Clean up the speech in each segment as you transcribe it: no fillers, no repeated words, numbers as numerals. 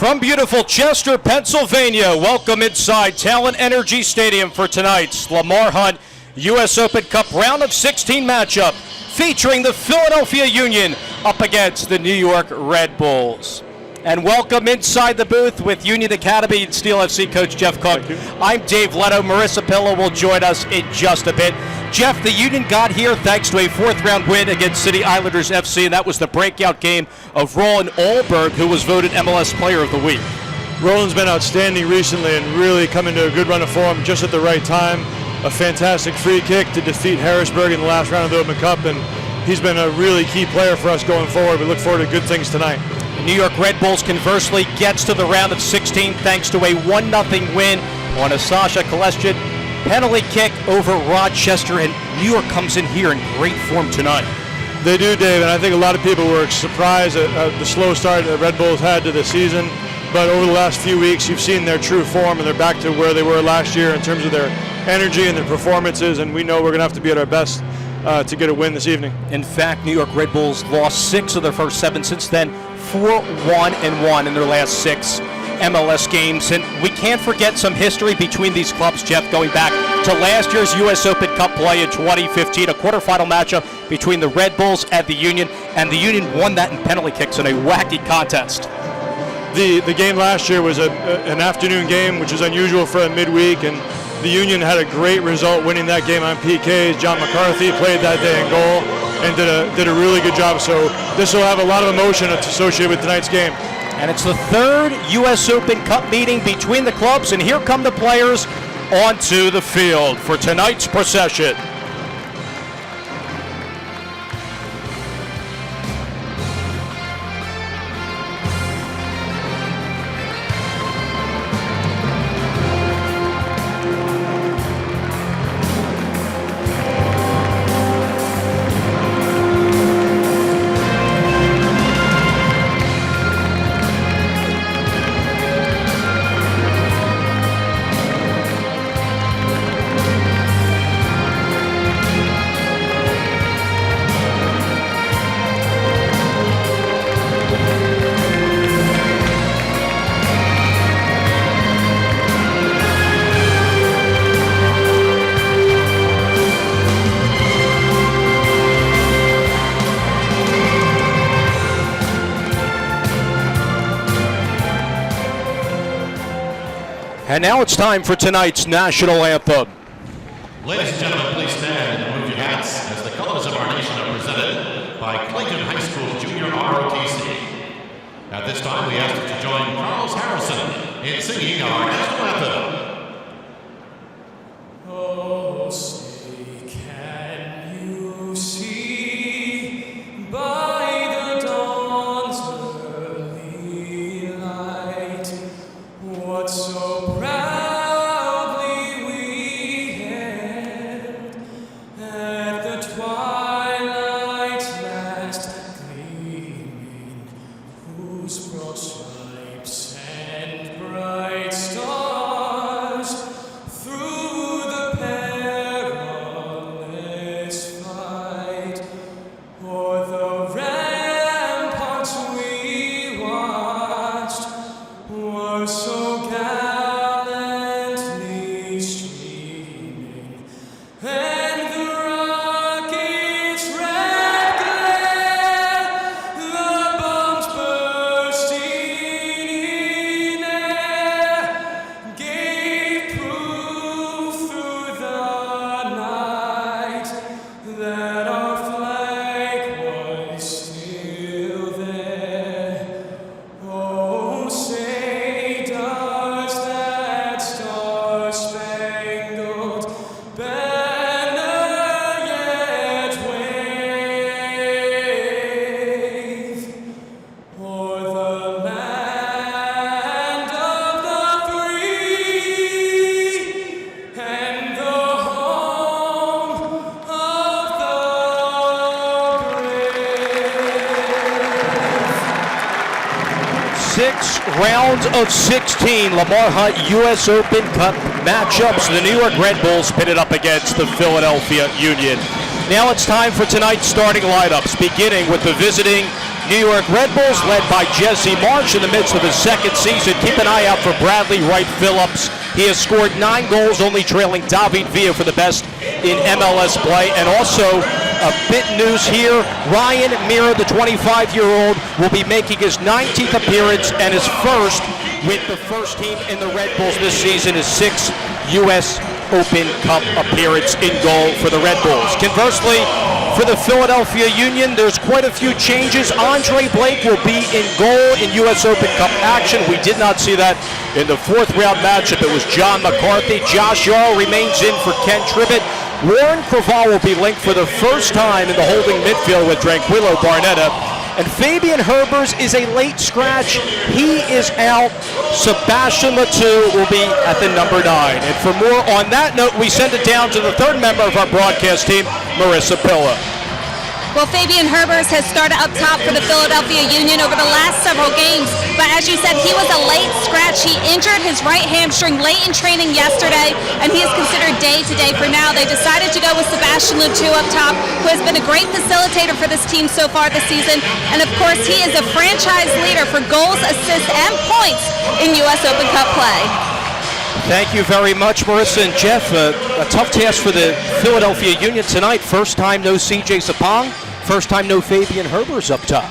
From beautiful Chester, Pennsylvania, welcome inside Talent Energy Stadium for tonight's Lamar Hunt U.S. Open Cup round of 16 matchup featuring the Philadelphia Union up against the New York Red Bulls. And welcome inside the booth with Union Academy and Steel FC coach Jeff Cook. I'm Dave Leto. Marissa Pillow will join us in just a bit. Jeff, the Union got here thanks to a fourth-round win against City Islanders FC, and that was the breakout game of Roland Alberg, who was voted MLS Player of the Week. Roland's been outstanding recently and really come into a good run of form just at the right time. A fantastic free kick to defeat Harrisburg in the last round of the Open Cup, and he's been a really key player for us going forward. We look forward to good things tonight. The New York Red Bulls, conversely, gets to the round of 16 thanks to a 1-0 win on a Sasha Koleshin penalty kick over Rochester, and New York comes in here in great form tonight. They do, Dave, and I think a lot of people were surprised at the slow start that Red Bulls had to the season. But over the last few weeks, you've seen their true form, and they're back to where they were last year in terms of their energy and their performances, and we know we're going to have to be at our best to get a win this evening. In fact, New York Red Bulls lost 6 of their first 7 since then, 4-1-1 in their last 6 MLS games, and we can't forget some history between these clubs, Jeff, going back to last year's U.S. Open Cup play in 2015, a quarterfinal matchup between the Red Bulls and the Union won that in penalty kicks in a wacky contest. The game last year was an afternoon game, which is unusual for a midweek, and the Union had a great result winning that game on PKs. John McCarthy played that day in goal and did a really good job, so this will have a lot of emotion associated with tonight's game. And it's the third U.S. Open Cup meeting between the clubs, and here come the players onto the field for tonight's procession. And now it's time for tonight's national anthem. Ladies and gentlemen, please stand and move your hats as the colors of our nation are presented by Clayton High School Junior ROTC. At this time, we ask that you join Carlos Harrison in singing our national anthem. Oh, say, can you see by the dawn's early light what so proudly we hailed at the twilight's last gleaming, whose broad stripes and bright stars through the perilous fight o'er the ramparts we watched were so gallantly streaming, and the rocket's red glare, the bombs bursting in air, gave proof through the night that our flag was still there. Oh, say does that star-spangled banner yet wave o'er the land of the free and the home of the brave? 6 rounds of 16 Lamar Hunt U.S. Open Cup matchups. The New York Red Bulls pitted up against the Philadelphia Union. Now it's time for tonight's starting lineups, beginning with the visiting New York Red Bulls, led by Jesse Marsh in the midst of his second season. Keep an eye out for Bradley Wright Phillips. He has scored 9 goals, only trailing David Villa for the best in MLS play. And also, a bit news here, Ryan Mira, the 25-year-old, will be making his 19th appearance and his first with the first team in the Red Bulls this season, his 6th U.S. Open Cup appearance in goal for the Red Bulls. Conversely, for the Philadelphia Union, there's quite a few changes. Andre Blake will be in goal in U.S. Open Cup action. We did not see that in the 4th round matchup. It was John McCarthy. Josh Yarl remains in for Ken Tribbett. Warren Craval will be linked for the first time in the holding midfield with Tranquillo Barnetta. And Fabian Herbers is a late scratch. He is out. Sebastian Letou will be at the number 9. And for more on that note, we send it down to the third member of our broadcast team, Marissa Pilla. Well, Fabian Herbers has started up top for the Philadelphia Union over the last several games. But as you said, he was a late scratch. He injured his right hamstring late in training yesterday, and he is considered day-to-day for now. They decided to go with Sebastian Letou up top, who has been a great facilitator for this team so far this season. And of course, he is a franchise leader for goals, assists, and points in U.S. Open Cup play. Thank you very much, Marissa and Jeff. A tough task for the Philadelphia Union tonight. First time no C.J. Sapong. First time no Fabian Herbers up top.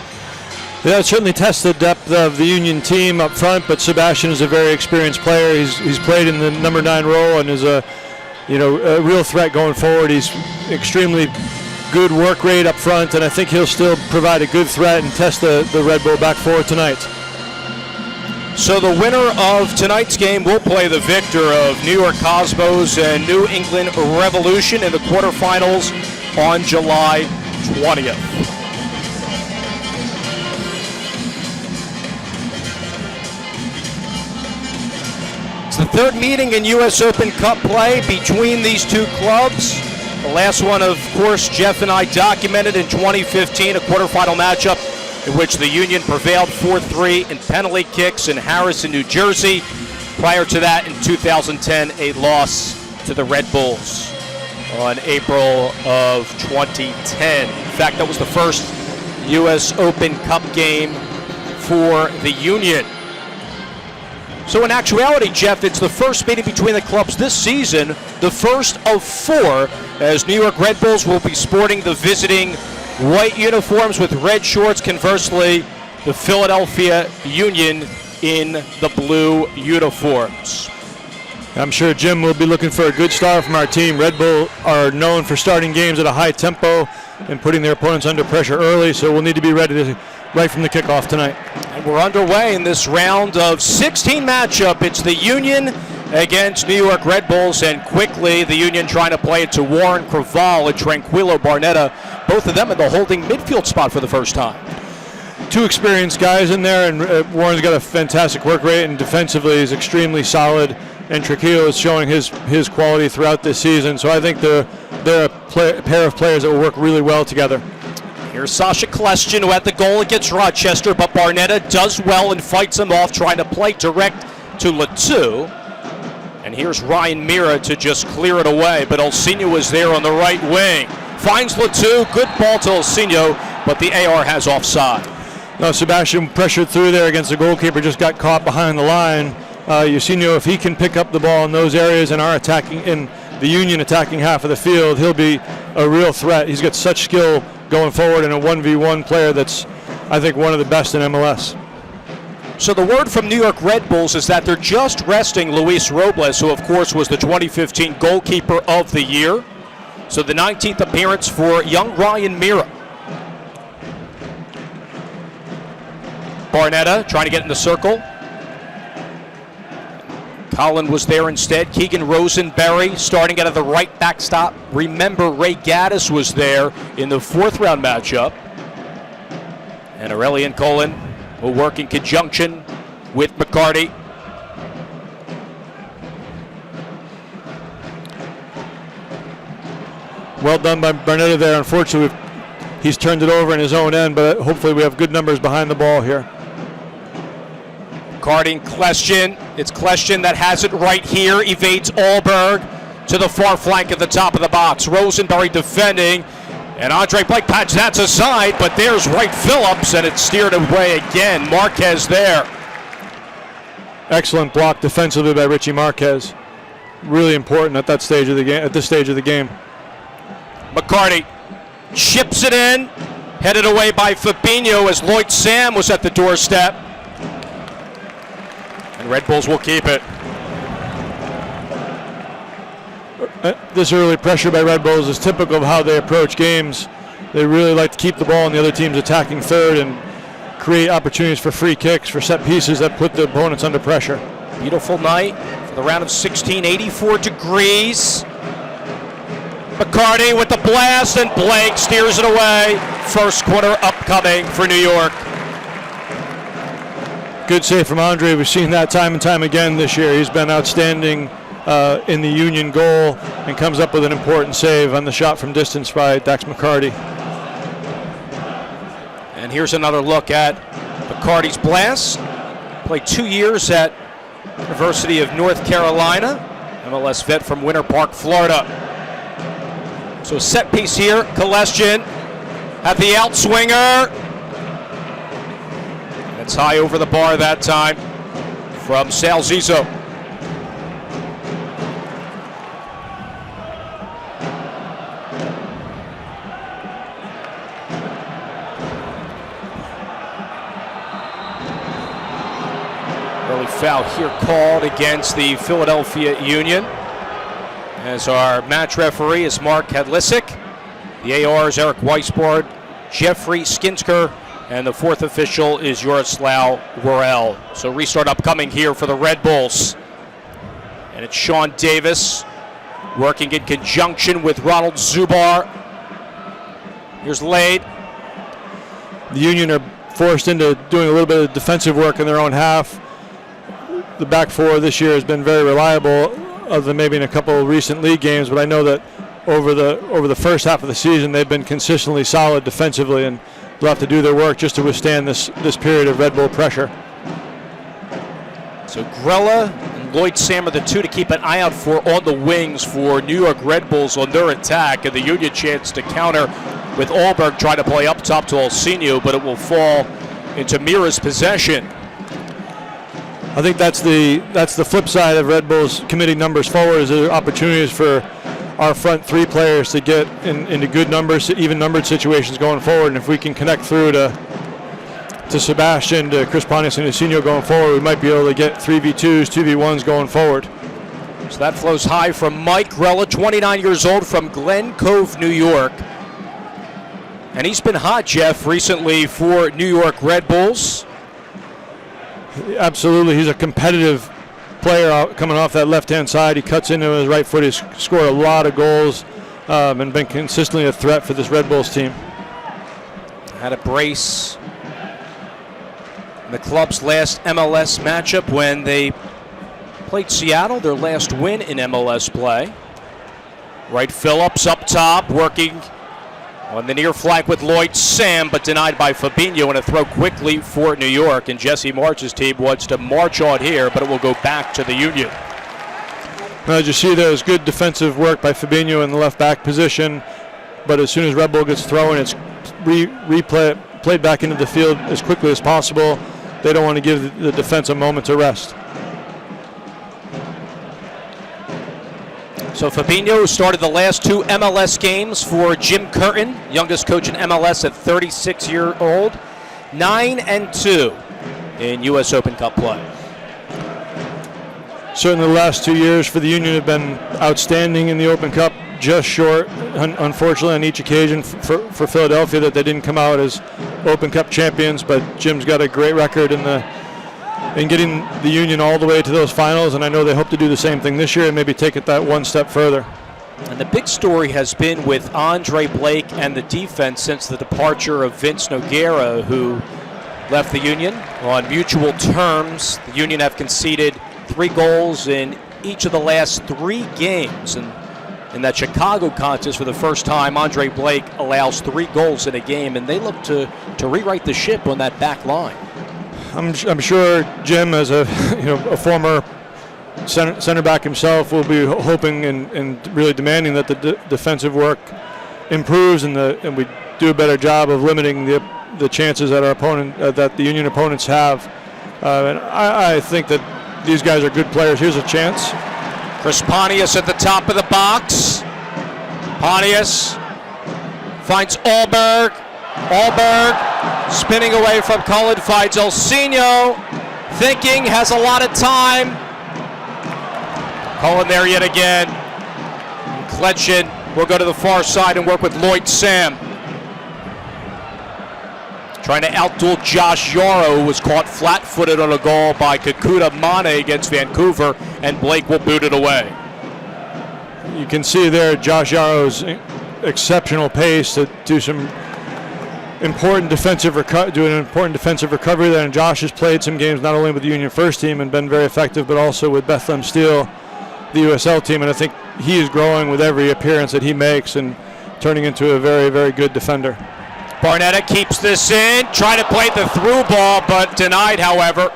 Yeah, it certainly tests the depth of the Union team up front, but Sebastian is a very experienced player. He's played in the number 9 role and is a real threat going forward. He's extremely good work rate up front, and I think he'll still provide a good threat and test the Red Bull back forward tonight. So the winner of tonight's game will play the victor of New York Cosmos and New England Revolution in the quarterfinals on July 20th. It's the third meeting in U.S. Open Cup play between these two clubs. The last one, of course, Jeff and I documented in 2015, a quarterfinal matchup in which the Union prevailed 4-3 in penalty kicks in Harrison, New Jersey. Prior to that, in 2010, a loss to the Red Bulls on April of 2010. In fact, that was the first U.S. Open Cup game for the Union. So in actuality, Jeff, it's the first meeting between the clubs this season, the first of 4, as New York Red Bulls will be sporting the visiting white uniforms with red shorts. Conversely, the Philadelphia Union in the blue uniforms. I'm sure Jim will be looking for a good start from our team. Red Bull are known for starting games at a high tempo and putting their opponents under pressure early, so we'll need to be ready right from the kickoff tonight. And we're underway in this round of 16 matchup. It's the Union against New York Red Bulls, and quickly the Union trying to play it to Warren Craval and Tranquillo Barnetta, both of them in the holding midfield spot for the first time. 2 experienced guys in there, and Warren's got a fantastic work rate, and defensively is extremely solid, and Tranquillo is showing his quality throughout this season. So I think they're a pair of players that will work really well together. Here's Sasha Kleshin, who had the goal against Rochester, but Barnetta does well and fights him off, trying to play direct to Letou. And here's Ryan Mira to just clear it away, but Olsinho is there on the right wing. Finds Letou, good ball to Olsinho, but the AR has offside. No, Sebastian pressured through there against the goalkeeper, just got caught behind the line. Olsinho, if he can pick up the ball in those areas and our attacking in the Union attacking half of the field, he'll be a real threat. He's got such skill going forward, and a 1v1 player that's, I think, one of the best in MLS. So the word from New York Red Bulls is that they're just resting Luis Robles, who of course was the 2015 goalkeeper of the year. So the 19th appearance for young Ryan Mira. Barnetta trying to get in the circle. Colin was there instead. Keegan Rosenberry starting out of the right backstop. Remember, Ray Gaddis was there in the 4th round matchup. And Aurelian Colin will work in conjunction with McCarty. Well done by Barnetta there. Unfortunately, he's turned it over in his own end, but hopefully we have good numbers behind the ball here. Guarding Kleshin. It's Kleshin that has it right here. Evades Allberg to the far flank at the top of the box. Rosenberry defending. And Andre Blake patched that aside, but there's Wright Phillips, and it's steered away again. Marquez there. Excellent block defensively by Richie Marquez. Really important at that stage of the game. At this stage of the game. McCarty chips it in, headed away by Fabinho as Lloyd Sam was at the doorstep. And Red Bulls will keep it. This early pressure by Red Bulls is typical of how they approach games. They really like to keep the ball in the other team's attacking third and create opportunities for free kicks, for set pieces that put the opponents under pressure. Beautiful night for the round of 16, 84 degrees. McCarty with the blast, and Blake steers it away. First quarter upcoming for New York. Good save from Andre. We've seen that time and time again this year. He's been outstanding in the Union goal and comes up with an important save on the shot from distance by Dax McCarty. And here's another look at McCarty's blast. Played 2 years at University of North Carolina. MLS vet from Winter Park, Florida. So set piece here. Kalestian at the outswinger. It's high over the bar that time from Sal Zizzo. Early foul here called against the Philadelphia Union. As our match referee is Mark Hadlisic. The AR is Eric Weisbord, Jeffrey Skinsker, and the fourth official is Jaroslav Worrell. So restart upcoming here for the Red Bulls. And it's Sean Davis working in conjunction with Ronald Zubar. Here's Lade. The Union are forced into doing a little bit of defensive work in their own half. The back four this year has been very reliable, other than maybe in a couple of recent league games, but I know that over the first half of the season they've been consistently solid defensively, and they'll have to do their work just to withstand this period of Red Bull pressure. So Grella and Lloyd Sam are the two to keep an eye out for on the wings for New York Red Bulls on their attack, and the Union chance to counter with Alberg trying to play up top to Alcino, but it will fall into Mira's possession. I think that's the flip side of Red Bulls committing numbers forward, is there are opportunities for our front three players to get into good numbers, even numbered situations going forward. And if we can connect through to Sebastian, to Chris Pontius and Alcino going forward, we might be able to get 3v2s, 2v1s going forward. So that flows high from Mike Grella, 29 years old, from Glen Cove, New York. And he's been hot, Jeff, recently for New York Red Bulls. Absolutely, he's a competitive player coming off that left-hand side. He cuts into his right foot. He's scored a lot of goals and been consistently a threat for this Red Bulls team. Had a brace in the club's last MLS matchup when they played Seattle, their last win in MLS play. Wright Phillips up top, working on the near flank with Lloyd Sam, but denied by Fabinho, and a throw quickly for New York. And Jesse March's team wants to march on here, but it will go back to the Union. Now, as you see, there's good defensive work by Fabinho in the left back position, but as soon as Red Bull gets thrown, it's played back into the field as quickly as possible. They don't want to give the defense a moment to rest. So Fabinho started the last two MLS games for Jim Curtin, youngest coach in MLS at 36 years old, 9-2 in U.S. Open Cup play. Certainly the last 2 years for the Union have been outstanding in the Open Cup, just short, unfortunately, on each occasion for Philadelphia that they didn't come out as Open Cup champions, but Jim's got a great record in getting the Union all the way to those finals, and I know they hope to do the same thing this year and maybe take it that one step further. And the big story has been with Andre Blake and the defense since the departure of Vince Nogueira, who left the Union on mutual terms. The Union have conceded 3 goals in each of the last 3 games. And in that Chicago contest, for the first time, Andre Blake allows 3 goals in a game, and they look to rewrite the ship on that back line. I'm sure Jim, as a former center back himself, will be hoping and really demanding that the defensive work improves and we do a better job of limiting the chances that our opponent that the Union opponents have. And I think that these guys are good players. Here's a chance. Chris Pontius at the top of the box. Pontius finds Allberg. Allberg spinning away from Cullen, finds Elsinio. Thinking, has a lot of time. Cullen there yet again. Kletchen will go to the far side and work with Lloyd Sam. Trying to outduel Josh Yarrow, who was caught flat-footed on a goal by Kakuta Mane against Vancouver, and Blake will boot it away. You can see there Josh Yarrow's exceptional pace to do some important defensive recovery there. And Josh has played some games not only with the Union first team and been very effective, but also with Bethlehem Steel, the USL team. And I think he is growing with every appearance that he makes and turning into a very, very good defender. Barnetta keeps this in, trying to play the through ball, but denied, however.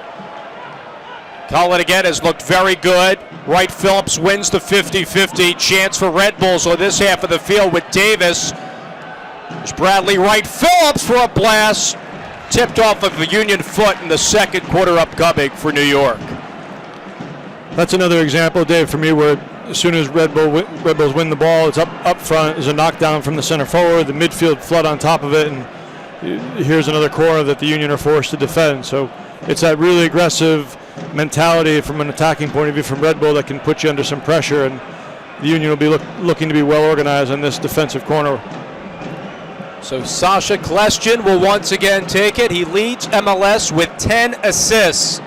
Cullen again has looked very good. Wright Phillips wins the 50-50 chance for Red Bulls on this half of the field with Davis. There's Bradley Wright Phillips for a blast. Tipped off of the Union foot in the second quarter upcoming for New York. That's another example, Dave, for me, where as soon as Red Bulls win the ball, it's up front. There's a knockdown from the center forward, the midfield flood on top of it, and here's another corner that the Union are forced to defend. So it's that really aggressive mentality from an attacking point of view from Red Bull that can put you under some pressure, and the Union will be looking to be well organized on this defensive corner. So Sasha Klestjan will once again take it. He leads MLS with 10 assists.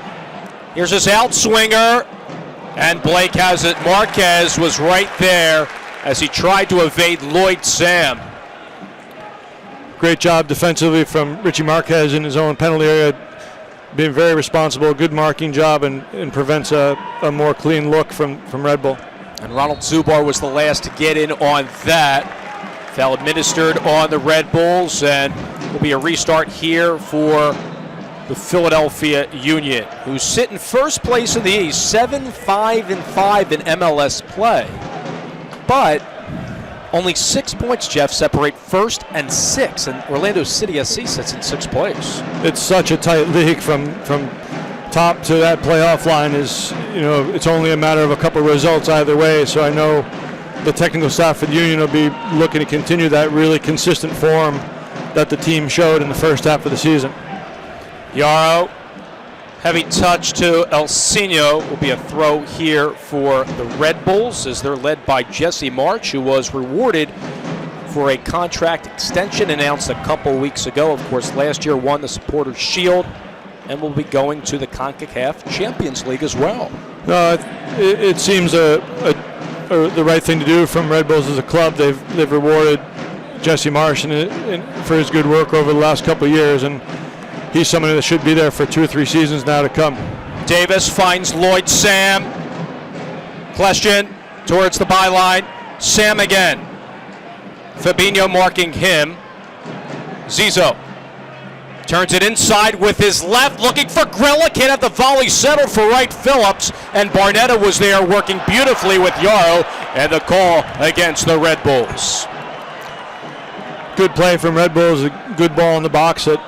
Here's his outswinger, and Blake has it. Marquez was right there as he tried to evade Lloyd Sam. Great job defensively from Richie Marquez in his own penalty area, being very responsible, good marking job, and prevents a more clean look from Red Bull. And Ronald Zubar was the last to get in on that. Foul administered on the Red Bulls, and will be a restart here for the Philadelphia Union, who sit in first place in the East, 7-5-5 in MLS play. But only 6 points, Jeff, separate first and sixth, and Orlando City SC sits in sixth place. It's such a tight league from top to that playoff line. It's only a matter of a couple of results either way. So I know the technical staff for the Union will be looking to continue that really consistent form that the team showed in the first half of the season. Yarrow, heavy touch to Elsinio, will be a throw here for the Red Bulls as they're led by Jesse March, who was rewarded for a contract extension announced a couple weeks ago. Of course, last year won the Supporters' Shield and will be going to the CONCACAF Champions League as well. No, it seems the right thing to do from Red Bulls as a club. They've rewarded Jesse Marsh for his good work over the last couple of years, and he's someone that should be there for 2 or 3 seasons now to come. Davis finds Lloyd Sam. Klestjan towards the byline. Sam again. Fabinho marking him. Zizzo turns it inside with his left, looking for Grella. Can't have the volley settled for Wright Phillips, and Barnetta was there working beautifully with Yarrow, and the call against the Red Bulls. Good play from Red Bulls, a good ball in the box that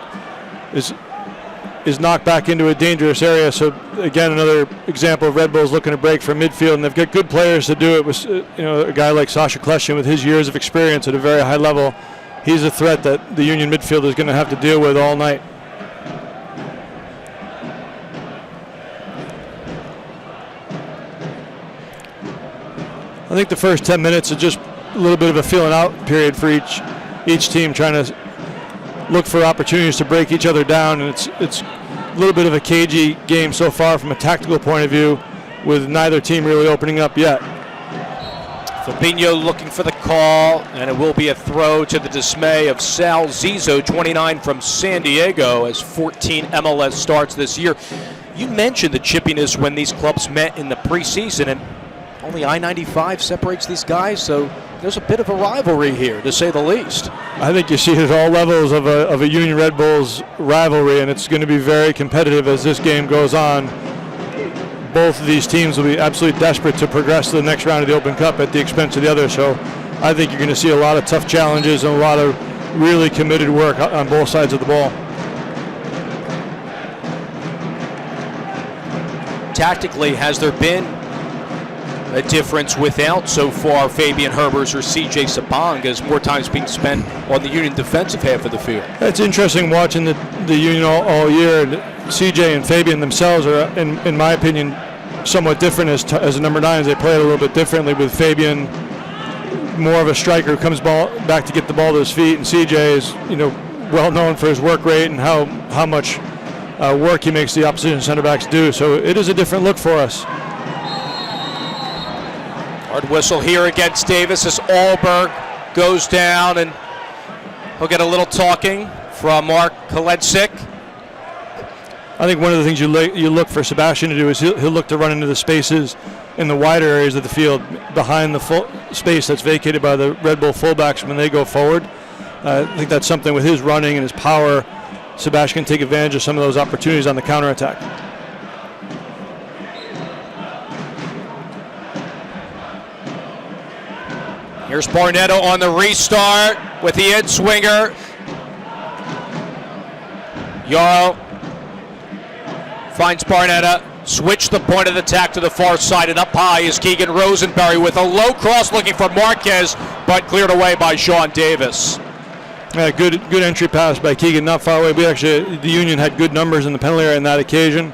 is knocked back into a dangerous area. So again, another example of Red Bulls looking to break from midfield, and they've got good players to do it. With a guy like Sasha Klestjan with his years of experience at a very high level, he's a threat that the Union midfield is going to have to deal with all night. I think the first 10 minutes is just a little bit of a feeling out period for each team, trying to look for opportunities to break each other down, and it's a little bit of a cagey game so far from a tactical point of view, with neither team really opening up yet. Fabinho looking for the call, and it will be a throw to the dismay of Sal Zizzo, 29 from San Diego, as 14 MLS starts this year. You mentioned the chippiness when these clubs met in the preseason, and only I-95 separates these guys, so there's a bit of a rivalry here, to say the least. I think you see it at all levels of a Union Red Bulls rivalry, and it's going to be very competitive as this game goes on. Both of these teams will be absolutely desperate to progress to the next round of the Open Cup at the expense of the other, so I think you're going to see a lot of tough challenges and a lot of really committed work on both sides of the ball. Tactically, has there been a difference without so far Fabian Herbers or CJ Sabang, as more time's being spent on the Union defensive half of the field? It's interesting watching the Union all year. CJ and Fabian themselves are, in my opinion, somewhat different as a number 9s. They play it a little bit differently, with Fabian more of a striker who comes back to get the ball to his feet, and CJ is well known for his work rate and how much work he makes the opposition center backs do. So it is a different look for us. Hard whistle here against Davis as Alberg goes down, and he'll get a little talking from Mark Koletsik. I think one of the things you look for Sebastian to do is he'll look to run into the spaces in the wider areas of the field behind the full space that's vacated by the Red Bull fullbacks when they go forward. I think that's something with his running and his power, Sebastian can take advantage of some of those opportunities on the counterattack. Here's Barnetto on the restart with the in-swinger. Yarrow finds Barnetta, switch the point of attack to the far side, and up high is Keegan Rosenberry with a low cross looking for Marquez, but cleared away by Sean Davis. Yeah, good entry pass by Keegan, not far away. The Union had good numbers in the penalty area on that occasion,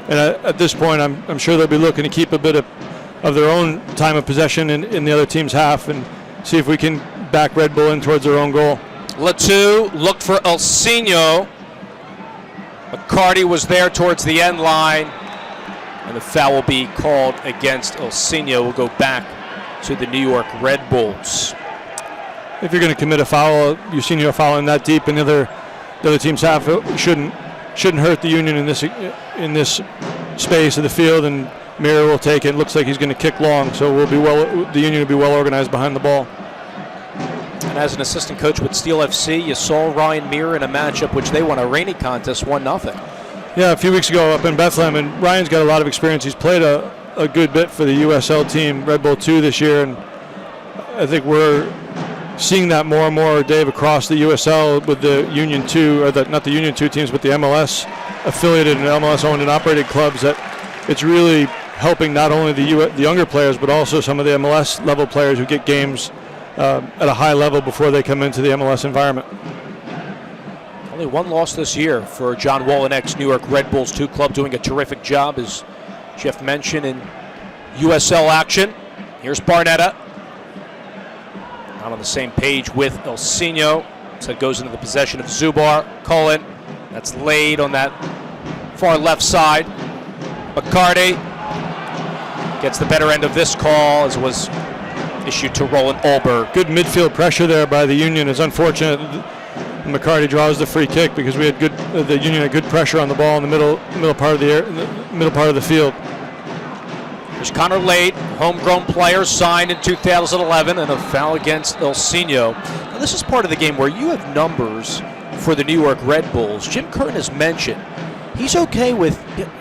and at this point I'm sure they'll be looking to keep a bit of their own time of possession in the other team's half and see if we can back Red Bull in towards their own goal. Latu looked for Elsinho. McCarty was there towards the end line, and the foul will be called against Elsinho. We'll go back to the New York Red Bulls. If you're going to commit a foul, Elsinho fouling that deep in the other team's half, it shouldn't hurt the Union in this space of the field, and Mira will take it. Looks like he's going to kick long, so the Union will be well organized behind the ball. And as an assistant coach with Steel FC, you saw Ryan Mira in a matchup which they won a rainy contest 1-0. Yeah, a few weeks ago up in Bethlehem, and Ryan's got a lot of experience. He's played a good bit for the USL team, Red Bull 2 this year, and I think we're seeing that more and more, Dave, across the USL with the Union 2, or not the Union 2 teams, but the MLS affiliated and MLS owned and operated clubs, that it's really helping not only the younger players, but also some of the MLS level players who get games at a high level before they come into the MLS environment. Only one loss this year for John Wolinek's New York Red Bulls 2 club, doing a terrific job, as Jeff mentioned, in USL action. Here's Barnetta. Not on the same page with Elsinho. So it goes into the possession of Zubar. Cullen. That's laid on that far left side. McCarty gets the better end of this call, as it was issued to Roland Alberg. Good midfield pressure there by the Union. It's unfortunate McCarty draws the free kick, because the Union had good pressure on the ball in the middle part of the field. There's Connor Lade, homegrown player, signed in 2011, and a foul against Elsinho. Now, this is part of the game where you have numbers for the New York Red Bulls. Jim Curtin has mentioned he's okay with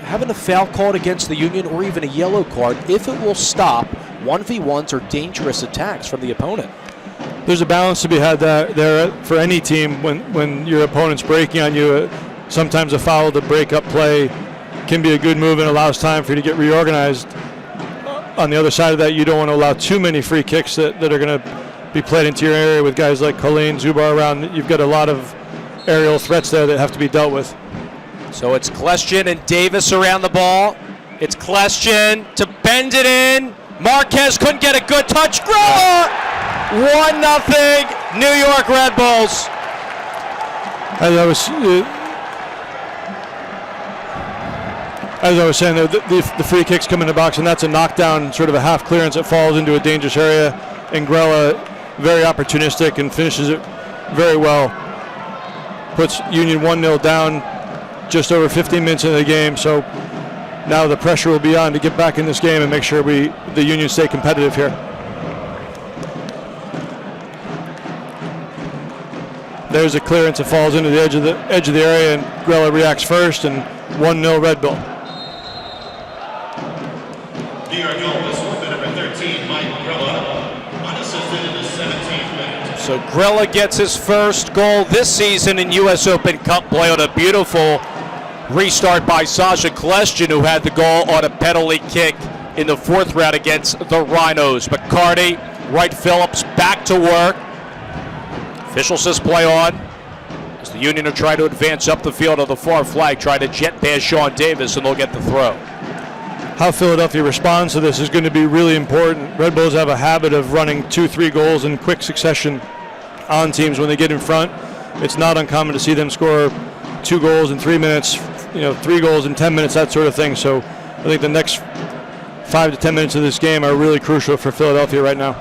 having a foul called against the Union, or even a yellow card, if it will stop 1v1s or dangerous attacks from the opponent. There's a balance to be had there for any team when your opponent's breaking on you. Sometimes a foul to break up play can be a good move and allows time for you to get reorganized. On the other side of that, you don't want to allow too many free kicks that are going to be played into your area with guys like Colleen, Zubar around. You've got a lot of aerial threats there that have to be dealt with. So it's Kleshin and Davis around the ball. It's Kleshin to bend it in. Marquez couldn't get a good touch. Grower! 1-0 New York Red Bulls. As I was saying, the free kicks come in the box, and that's a knockdown, sort of a half clearance that falls into a dangerous area. And Grella, very opportunistic and finishes it very well. Puts Union 1-0 down just over 15 minutes into the game. So now the pressure will be on to get back in this game and make sure the Union stay competitive here. There's a clearance that falls into the edge of the area, and Grella reacts first, and 1-0 Red Bull. New York goal was number 13, Mike Grella, unassisted in the 17th So Grella gets his first goal this season in U.S. Open Cup play on a beautiful restart by Sasha Kleshin, who had the goal on a penalty kick in the fourth round against the Rhinos. McCarty, Wright Phillips back to work. Official says play on. As the Union are trying to advance up the field on the far flag, trying to jet past Sean Davis, and they'll get the throw. How Philadelphia responds to this is going to be really important. Red Bulls have a habit of running 2-3 goals in quick succession on teams when they get in front. It's not uncommon to see them score 2 goals in 3 minutes, 3 goals in 10 minutes, that sort of thing. So I think the next 5 to 10 minutes of this game are really crucial for Philadelphia right now.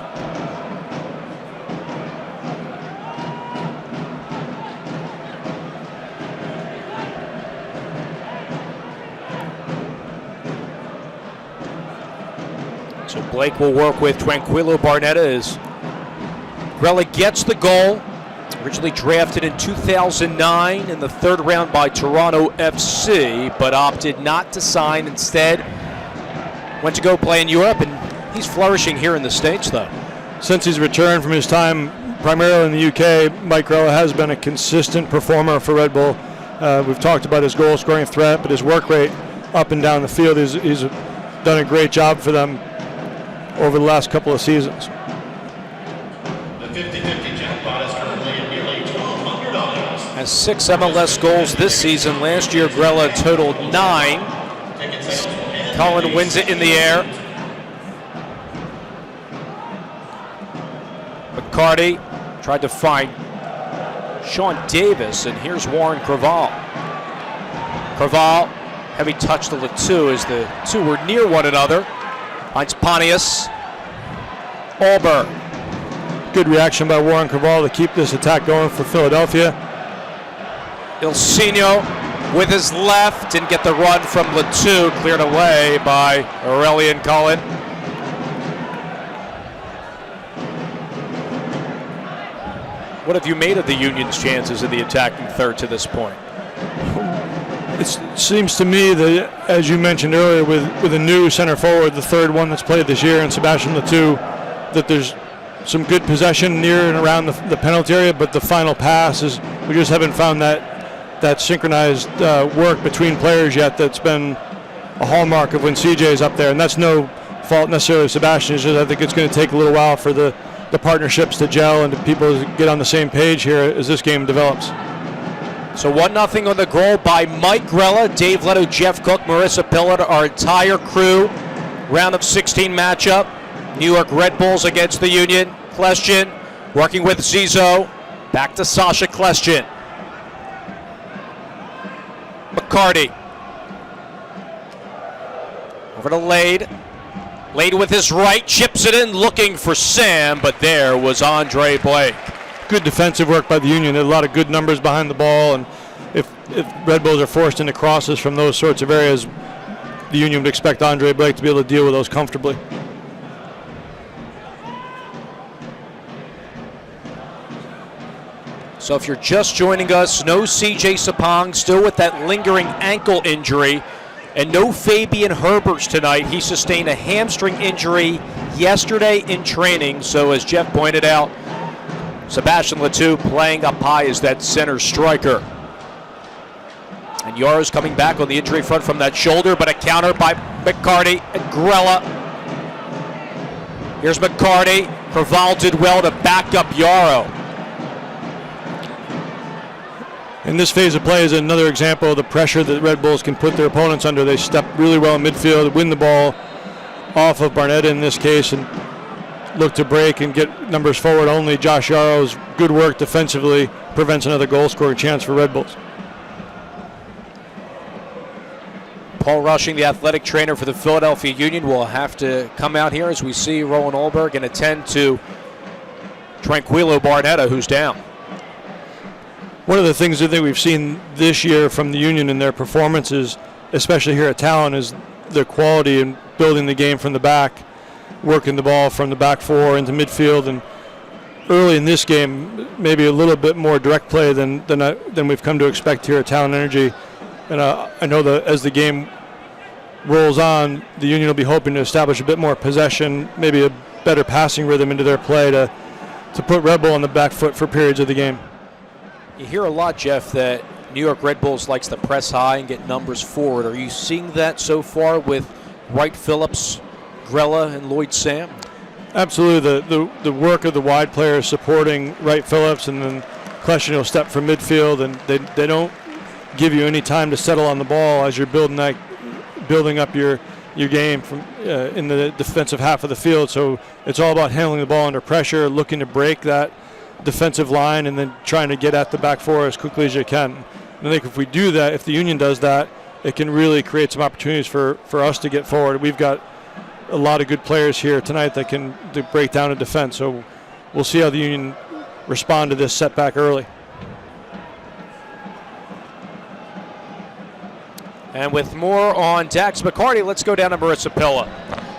So Blake will work with Tranquilo Barnetta as Grella gets the goal. Originally drafted in 2009 in the third round by Toronto FC, but opted not to sign. Instead, went to go play in Europe, and he's flourishing here in the States, though. Since he's returned from his time primarily in the UK, Mike Grella has been a consistent performer for Red Bull. We've talked about his goal-scoring threat, but his work rate up and down the field, he's done a great job for them over the last couple of seasons. The 50-50 jackpot is currently at nearly $1,200. Has 6 MLS goals this season. Last year, Grella totaled 9. Cullen wins it in the air. McCarty tried to find Sean Davis, and here's Warren Craval. Craval, heavy touch to Latu as the two were near one another. Finds Pontius. Alberg. Good reaction by Warren Craval to keep this attack going for Philadelphia. Ilsinho with his left, didn't get the run from Latu, cleared away by Aurelian Cullen. What have you made of the Union's chances in the attacking third to this point? It seems to me that, as you mentioned earlier, with a new center forward, the third one that's played this year, and Sebastian Latu, that there's some good possession near and around the penalty area, but the final pass is, we just haven't found that synchronized work between players yet. That's been a hallmark of when CJ's up there, and that's no fault necessarily of Sebastian. It's just, I think it's going to take a little while for the partnerships to gel and the people to get on the same page here as this game develops. So 1-0 on the goal by Mike Grella, Dave Leto, Jeff Cook, Marissa Pillard, our entire crew. Round of 16 matchup. New York Red Bulls against the Union. Kleshin working with Zizo. Back to Sasha Kleshin. McCarty. Over to Lade. Lade with his right, chips it in, looking for Sam, but there was Andre Blake. Good defensive work by the Union. There are a lot of good numbers behind the ball, and if Red Bulls are forced into crosses from those sorts of areas, the Union would expect Andre Blake to be able to deal with those comfortably. So if you're just joining us, no CJ Sapong, still with that lingering ankle injury, and no Fabian Herbers tonight. He sustained a hamstring injury yesterday in training, so as Jeff pointed out, Sebastian Latu playing up high as that center striker. And Yara's coming back on the injury front from that shoulder, but a counter by McCarty and Grella. Here's McCarty. Craval did well to back up Yarrow. And this phase of play is another example of the pressure that Red Bulls can put their opponents under. They step really well in midfield, win the ball off of Barnetta in this case, and look to break and get numbers forward only. Josh Yarrow's good work defensively prevents another goal-scoring chance for Red Bulls. Paul Rushing, the athletic trainer for the Philadelphia Union, will have to come out here as we see Rowan Olberg and attend to Tranquilo Barnetta, who's down. One of the things I think we've seen this year from the Union in their performances, especially here at Talon, is their quality in building the game from the back, working the ball from the back four into midfield, and early in this game, maybe a little bit more direct play than we've come to expect here at Talon Energy. And I know that as the game rolls on, the Union will be hoping to establish a bit more possession, maybe a better passing rhythm into their play to put Red Bull on the back foot for periods of the game. You hear a lot, Jeff, that New York Red Bulls likes to press high and get numbers forward. Are you seeing that so far with Wright Phillips, Grella, and Lloyd Sam? Absolutely. The work of the wide players supporting Wright Phillips, and then Kleshkin will step from midfield, and they don't give you any time to settle on the ball as you're building up your game from in the defensive half of the field. So it's all about handling the ball under pressure, looking to break that defensive line, and then trying to get at the back four as quickly as you can. And I think if we do that, if the Union does that, it can really create some opportunities for us to get forward. We've got a lot of good players here tonight that can break down a defense. So we'll see how the Union respond to this setback early. And with more on Dax McCarty, let's go down to Marissa Pilla.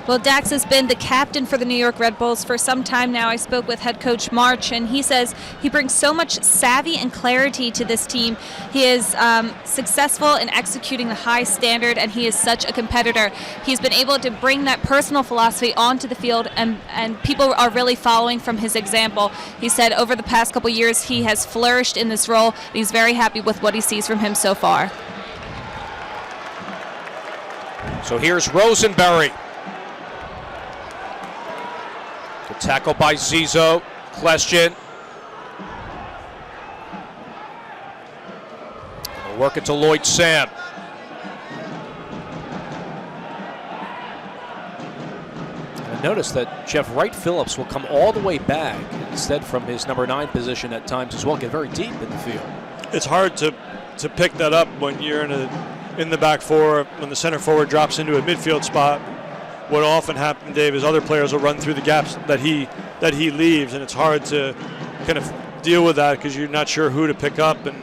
Well, Dax has been the captain for the New York Red Bulls for some time now. I spoke with head coach March, and he says he brings so much savvy and clarity to this team. He is successful in executing the high standard, and he is such a competitor. He's been able to bring that personal philosophy onto the field, and people are really following from his example. He said over the past couple years he has flourished in this role, and he's very happy with what he sees from him so far. So here's Rosenberry. Good tackle by Zizo. Kleshkin. We'll work it to Lloyd Sam. And notice that Jeff Wright Phillips will come all the way back instead from his number 9 position at times as well, get very deep in the field. It's hard to pick that up when you're in the back four, when the center forward drops into a midfield spot. What will often happen, Dave, is other players will run through the gaps that he leaves, and it's hard to kind of deal with that because you're not sure who to pick up and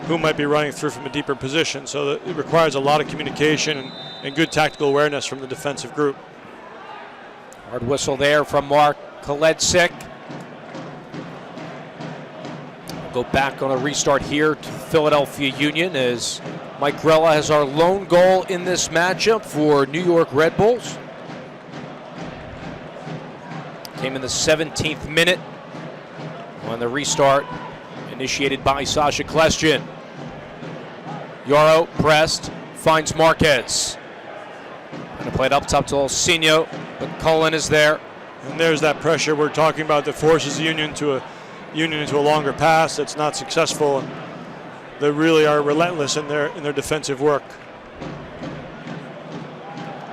who might be running through from a deeper position. So it requires a lot of communication and good tactical awareness from the defensive group. Hard whistle there from Mark Koledzik. Go back on a restart here to Philadelphia Union as Mike Grella has our lone goal in this matchup for New York Red Bulls. Came in the 17th minute on the restart, initiated by Sasha Kleshkin. Yarrow pressed, finds Marquez. Going to play it up top to Olsinho, but Cullen is there. And there's that pressure we're talking about that forces the Union into a longer pass that's not successful, and they really are relentless in their defensive work.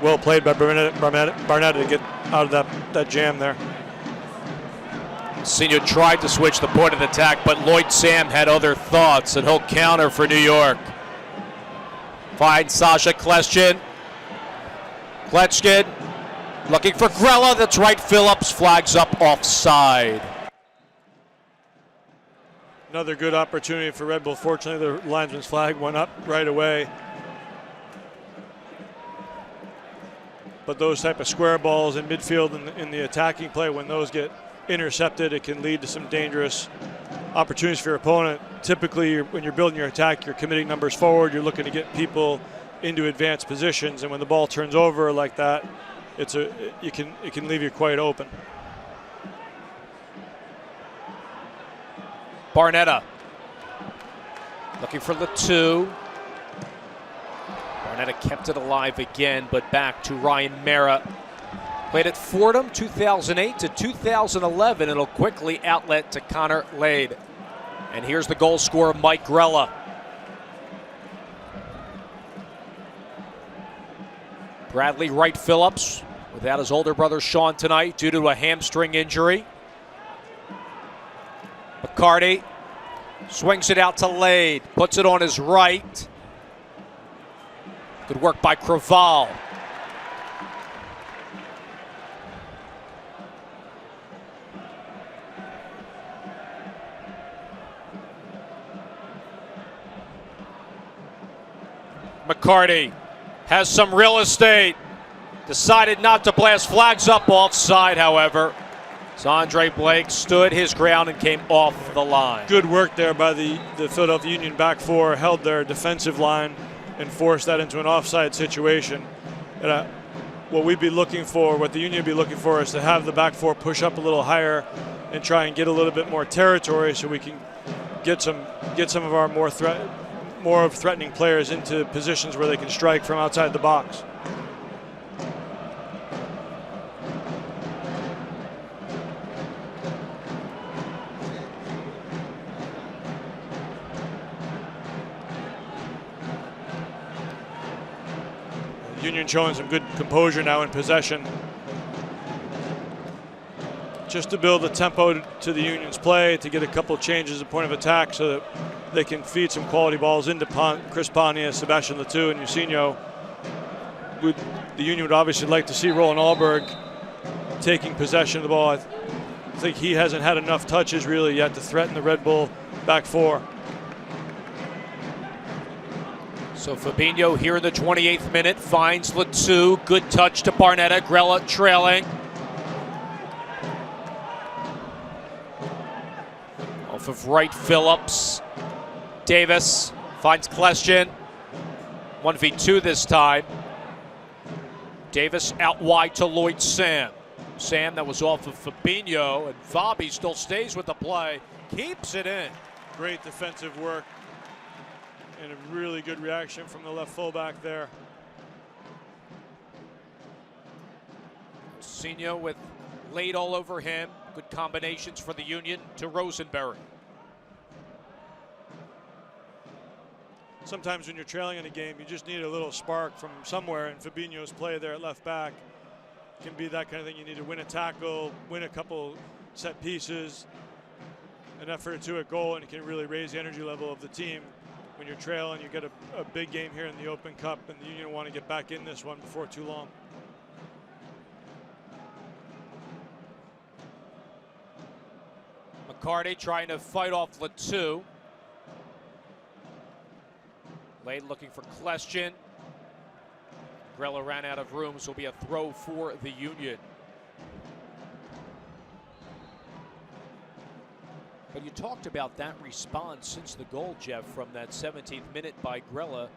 Well played by Barnett to get out of that jam there. Senior tried to switch the point of attack, but Lloyd Sam had other thoughts, and he'll counter for New York. Finds Sasha Kleshkin. Kleshkin looking for Grella. That's right. Phillips flags up offside. Another good opportunity for Red Bull. Fortunately, the linesman's flag went up right away. But those type of square balls in midfield in the attacking play, when those get intercepted, it can lead to some dangerous opportunities for your opponent. Typically, when you're building your attack, you're committing numbers forward. You're looking to get people into advanced positions, and when the ball turns over like that, it can leave you quite open. Barnetta looking for the 2. Barnetta kept it alive again, but back to Ryan Mera. Played at Fordham 2008 to 2011. It'll quickly outlet to Connor Lade. And here's the goal scorer, Mike Grella. Bradley Wright Phillips without his older brother Sean tonight due to a hamstring injury. McCarty swings it out to Lade, puts it on his right. Good work by Craval. McCarty has some real estate. Decided not to blast, flags up offside, however. So Andre Blake stood his ground and came off the line. Good work there by the Philadelphia Union back four, held their defensive line and forced that into an offside situation. And what we'd be looking for, what the Union would be looking for, is to have the back four push up a little higher and try and get a little bit more territory so we can get some of our more threatening players into positions where they can strike from outside the box. Union showing some good composure now in possession, just to build the tempo to the Union's play, to get a couple of changes at point of attack so that they can feed some quality balls into Chris Pontius, Sebastian Letou, and Usinho. The Union would obviously like to see Roland Alberg taking possession of the ball. I think he hasn't had enough touches really yet to threaten the Red Bull back four. So Fabinho here in the 28th minute finds Letou. Good touch to Barnetta. Grella trailing. Off of Wright Phillips. Davis finds Kleshin. 1v2 this time. Davis out wide to Lloyd Sam. Sam, that was off of Fabinho, and Fabi still stays with the play. Keeps it in. Great defensive work. And a really good reaction from the left fullback there. Usinho with laid all over him. Good combinations for the Union to Rosenberry. Sometimes when you're trailing in a game, you just need a little spark from somewhere, and Fabinho's play there at left back can be that kind of thing. You need to win a tackle, win a couple set pieces, an effort or two at goal, and it can really raise the energy level of the team. When you're trailing, you get a big game here in the Open Cup, and the Union want to get back in this one before too long. McCarty trying to fight off Letou. Lade looking for Kleshin. Grella ran out of room, so it'll be a throw for the Union. But you talked about that response since the goal, Jeff, from that 17th minute by Grella,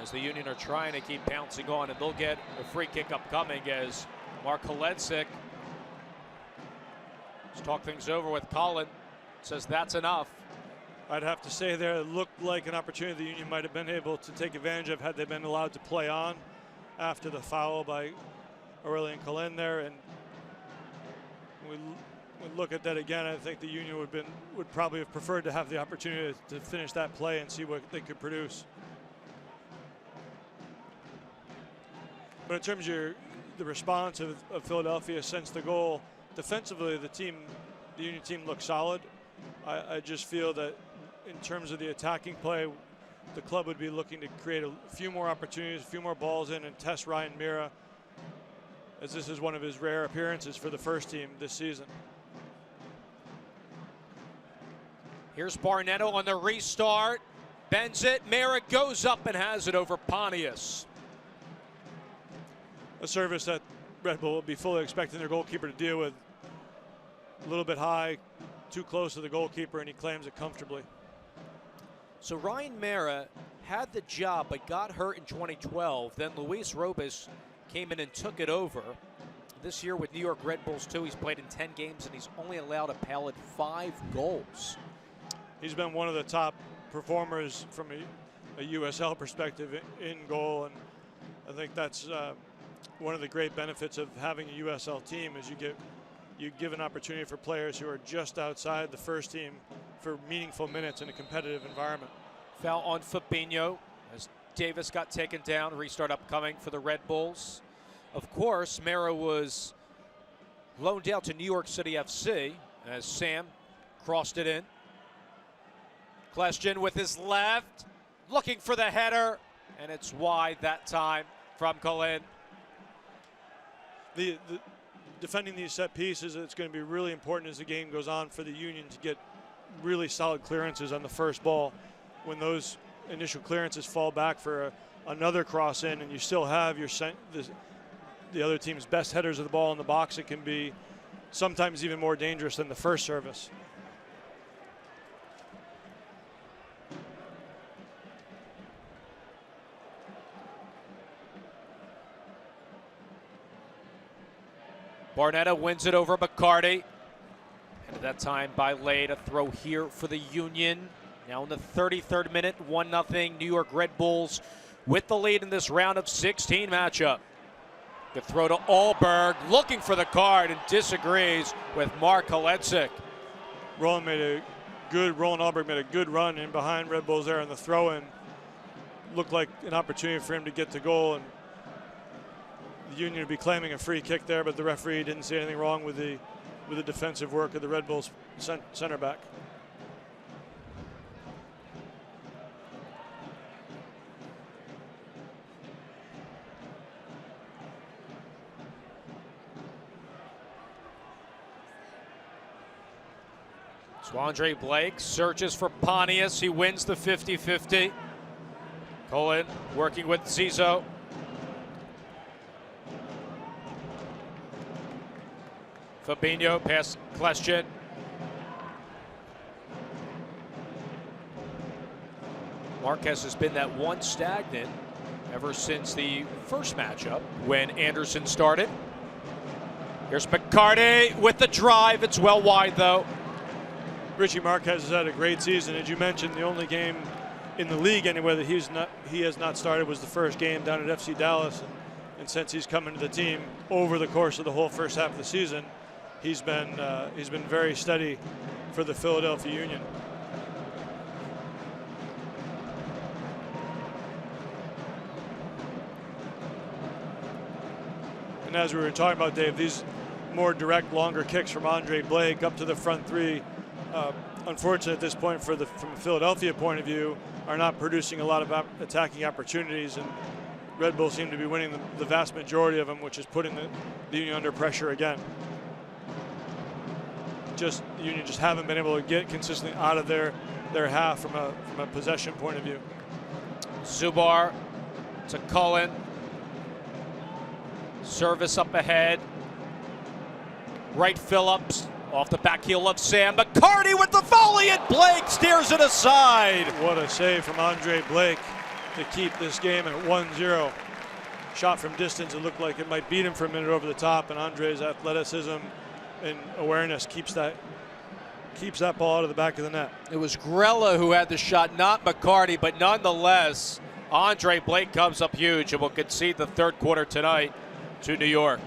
as the Union are trying to keep pouncing on, and they'll get a free kick upcoming as Mark Haledzik has talked things over with Colin, says that's enough. I'd have to say there, it looked like an opportunity the Union might have been able to take advantage of had they been allowed to play on after the foul by Aurelien Colin there. And we look at that again, I think the Union would probably have preferred to have the opportunity to finish that play and see what they could produce. But in terms of the response of Philadelphia since the goal, defensively the Union team looked solid. I just feel that in terms of the attacking play, the club would be looking to create a few more opportunities, a few more balls in, and test Ryan Mira, as this is one of his rare appearances for the first team this season. Here's Barnetto on the restart. Bends it. Mira goes up and has it over Pontius. A service that Red Bull will be fully expecting their goalkeeper to deal with. A little bit high, too close to the goalkeeper, and he claims it comfortably. So Ryan Mira had the job but got hurt in 2012. Then Luis Robes came in and took it over. This year with New York Red Bulls too, he's played in 10 games and he's only allowed a pallid 5 goals. He's been one of the top performers from a USL perspective in goal, and I think that's one of the great benefits of having a USL team is you give an opportunity for players who are just outside the first team for meaningful minutes in a competitive environment. Foul on Fabinho as Davis got taken down. Restart upcoming for the Red Bulls. Of course, Mira was loaned out to New York City FC as Sam crossed it in. Kleshin with his left, looking for the header, and it's wide that time from Colin. The defending these set pieces, it's going to be really important as the game goes on for the Union to get really solid clearances on the first ball. When those initial clearances fall back for another cross in, and you still have the other team's best headers of the ball in the box, it can be sometimes even more dangerous than the first service. Barnetta wins it over McCarty. And at that time by Lay to throw here for the Union. Now in the 33rd minute, 1-0 New York Red Bulls with the lead in this round of 16 matchup. The throw to Allberg, looking for the card and disagrees with Mark Haletzik. Roland Allberg made a good run in behind Red Bulls there on the throw-in. Looked like an opportunity for him to get the goal, and the Union would be claiming a free kick there, but the referee didn't see anything wrong with the defensive work of the Red Bulls center back. So Andre Blake searches for Pontius. He wins the 50-50. Colin working with Zizo. Fabinho past Kleshin. Marquez has been that one stagnant ever since the first matchup when Anderson started. Here's McCarty with the drive. It's well wide though. Richie Marquez has had a great season. As you mentioned, the only game in the league anywhere that he has not started was the first game down at FC Dallas. And since he's come into the team over the course of the whole first half of the season, he's been very steady for the Philadelphia Union. And as we were talking about, Dave, these more direct, longer kicks from Andre Blake up to the front three, unfortunately at this point from a Philadelphia point of view, are not producing a lot of attacking opportunities, and Red Bulls seem to be winning the vast majority of them, which is putting the Union under pressure again. The Union just haven't been able to get consistently out of their half from a possession point of view. Zubar to Cullen. Service up ahead. Wright Phillips off the back heel of Sam. McCarty with the volley, and Blake steers it aside. What a save from Andre Blake to keep this game at 1-0. Shot from distance, it looked like it might beat him for a minute over the top, and Andre's athleticism and awareness keeps that ball out of the back of the net. It was Grella who had the shot, not McCarty, but nonetheless, Andre Blake comes up huge and will concede the third quarter tonight to New York.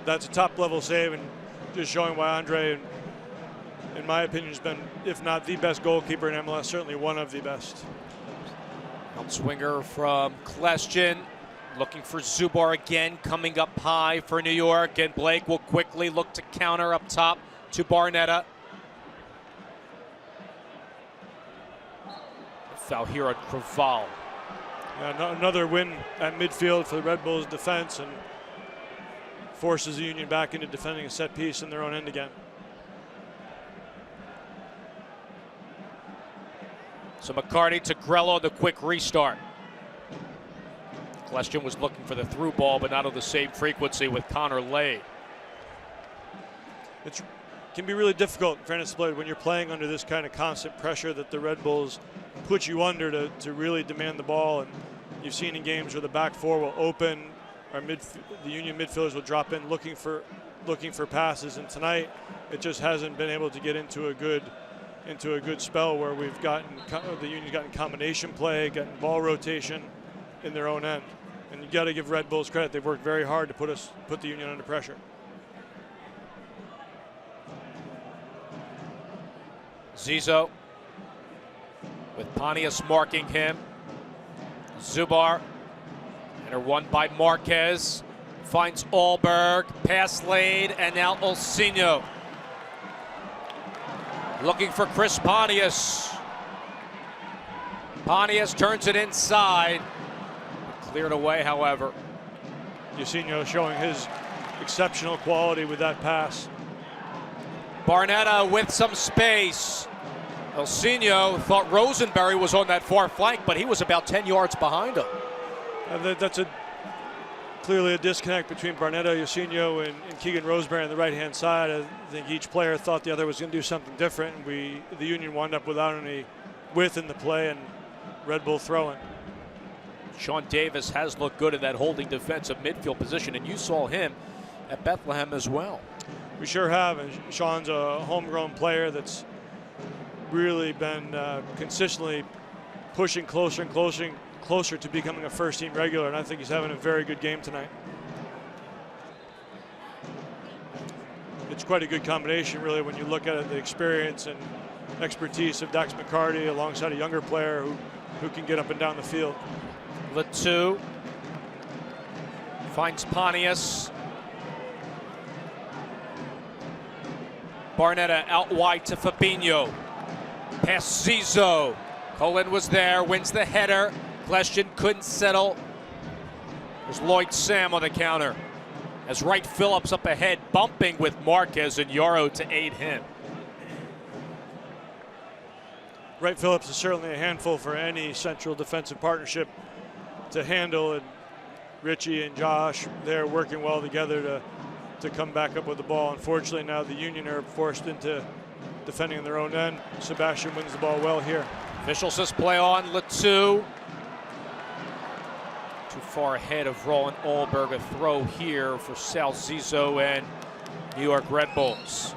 That's a top-level save, and just showing why Andre, in my opinion, has been, if not the best goalkeeper in MLS, certainly one of the best. Outswinger from Kleshin, looking for Zubar again, coming up high for New York, and Blake will quickly look to counter up top to Barnetta. Foul here on Craval. Another win at midfield for the Red Bulls defense, and forces the Union back into defending a set piece in their own end again. So McCarty to Grello, the quick restart. Kleshin was looking for the through ball, but not on the same frequency with Connor Lay. It can be really difficult, in fairness to play, when you're playing under this kind of constant pressure that the Red Bulls put you under to really demand the ball. And you've seen in games where the back four will open, the Union midfielders will drop in looking for passes, and tonight it just hasn't been able to get into a good spell where the Union's gotten combination play, gotten ball rotation in their own end. And you got to give Red Bulls credit; they've worked very hard to put the Union under pressure. Zizo with Pontius marking him. Zubar. Enter one by Marquez. Finds Allberg. Pass laid, and now Olsinho. Looking for Chris Pontius. Pontius turns it inside. Cleared away, however. Olsinho showing his exceptional quality with that pass. Barnetta with some space. Olsinho thought Rosenberry was on that far flank, but he was about 10 yards behind him. That's clearly a disconnect between Barnetta, Olsinho, and Keegan Rosenberry on the right-hand side. I think each player thought the other was going to do something different, and the Union wound up without any width in the play, and Red Bull throwing. Sean Davis has looked good in that holding defensive midfield position, and you saw him at Bethlehem as well. We sure have, and Sean's a homegrown player that's really been consistently pushing closer and closer to becoming a first-team regular, and I think he's having a very good game tonight. It's quite a good combination, really, when you look at it, the experience and expertise of Dax McCarty alongside a younger player who can get up and down the field. Latu finds Pontius. Barnetta out wide to Fabinho. Past Zizo. Colin was there, wins the header. Question couldn't settle. There's Lloyd Sam on the counter. As Wright Phillips up ahead, bumping with Marquez and Yarrow to aid him. Wright Phillips is certainly a handful for any central defensive partnership to handle, and Richie and Josh, they're working well together to come back up with the ball. Unfortunately, now the Union are forced into defending on their own end. Sebastian wins the ball well here. Official says play on. Latu. Too far ahead of Roland Alberg. A throw here for Sal Zizo and New York Red Bulls.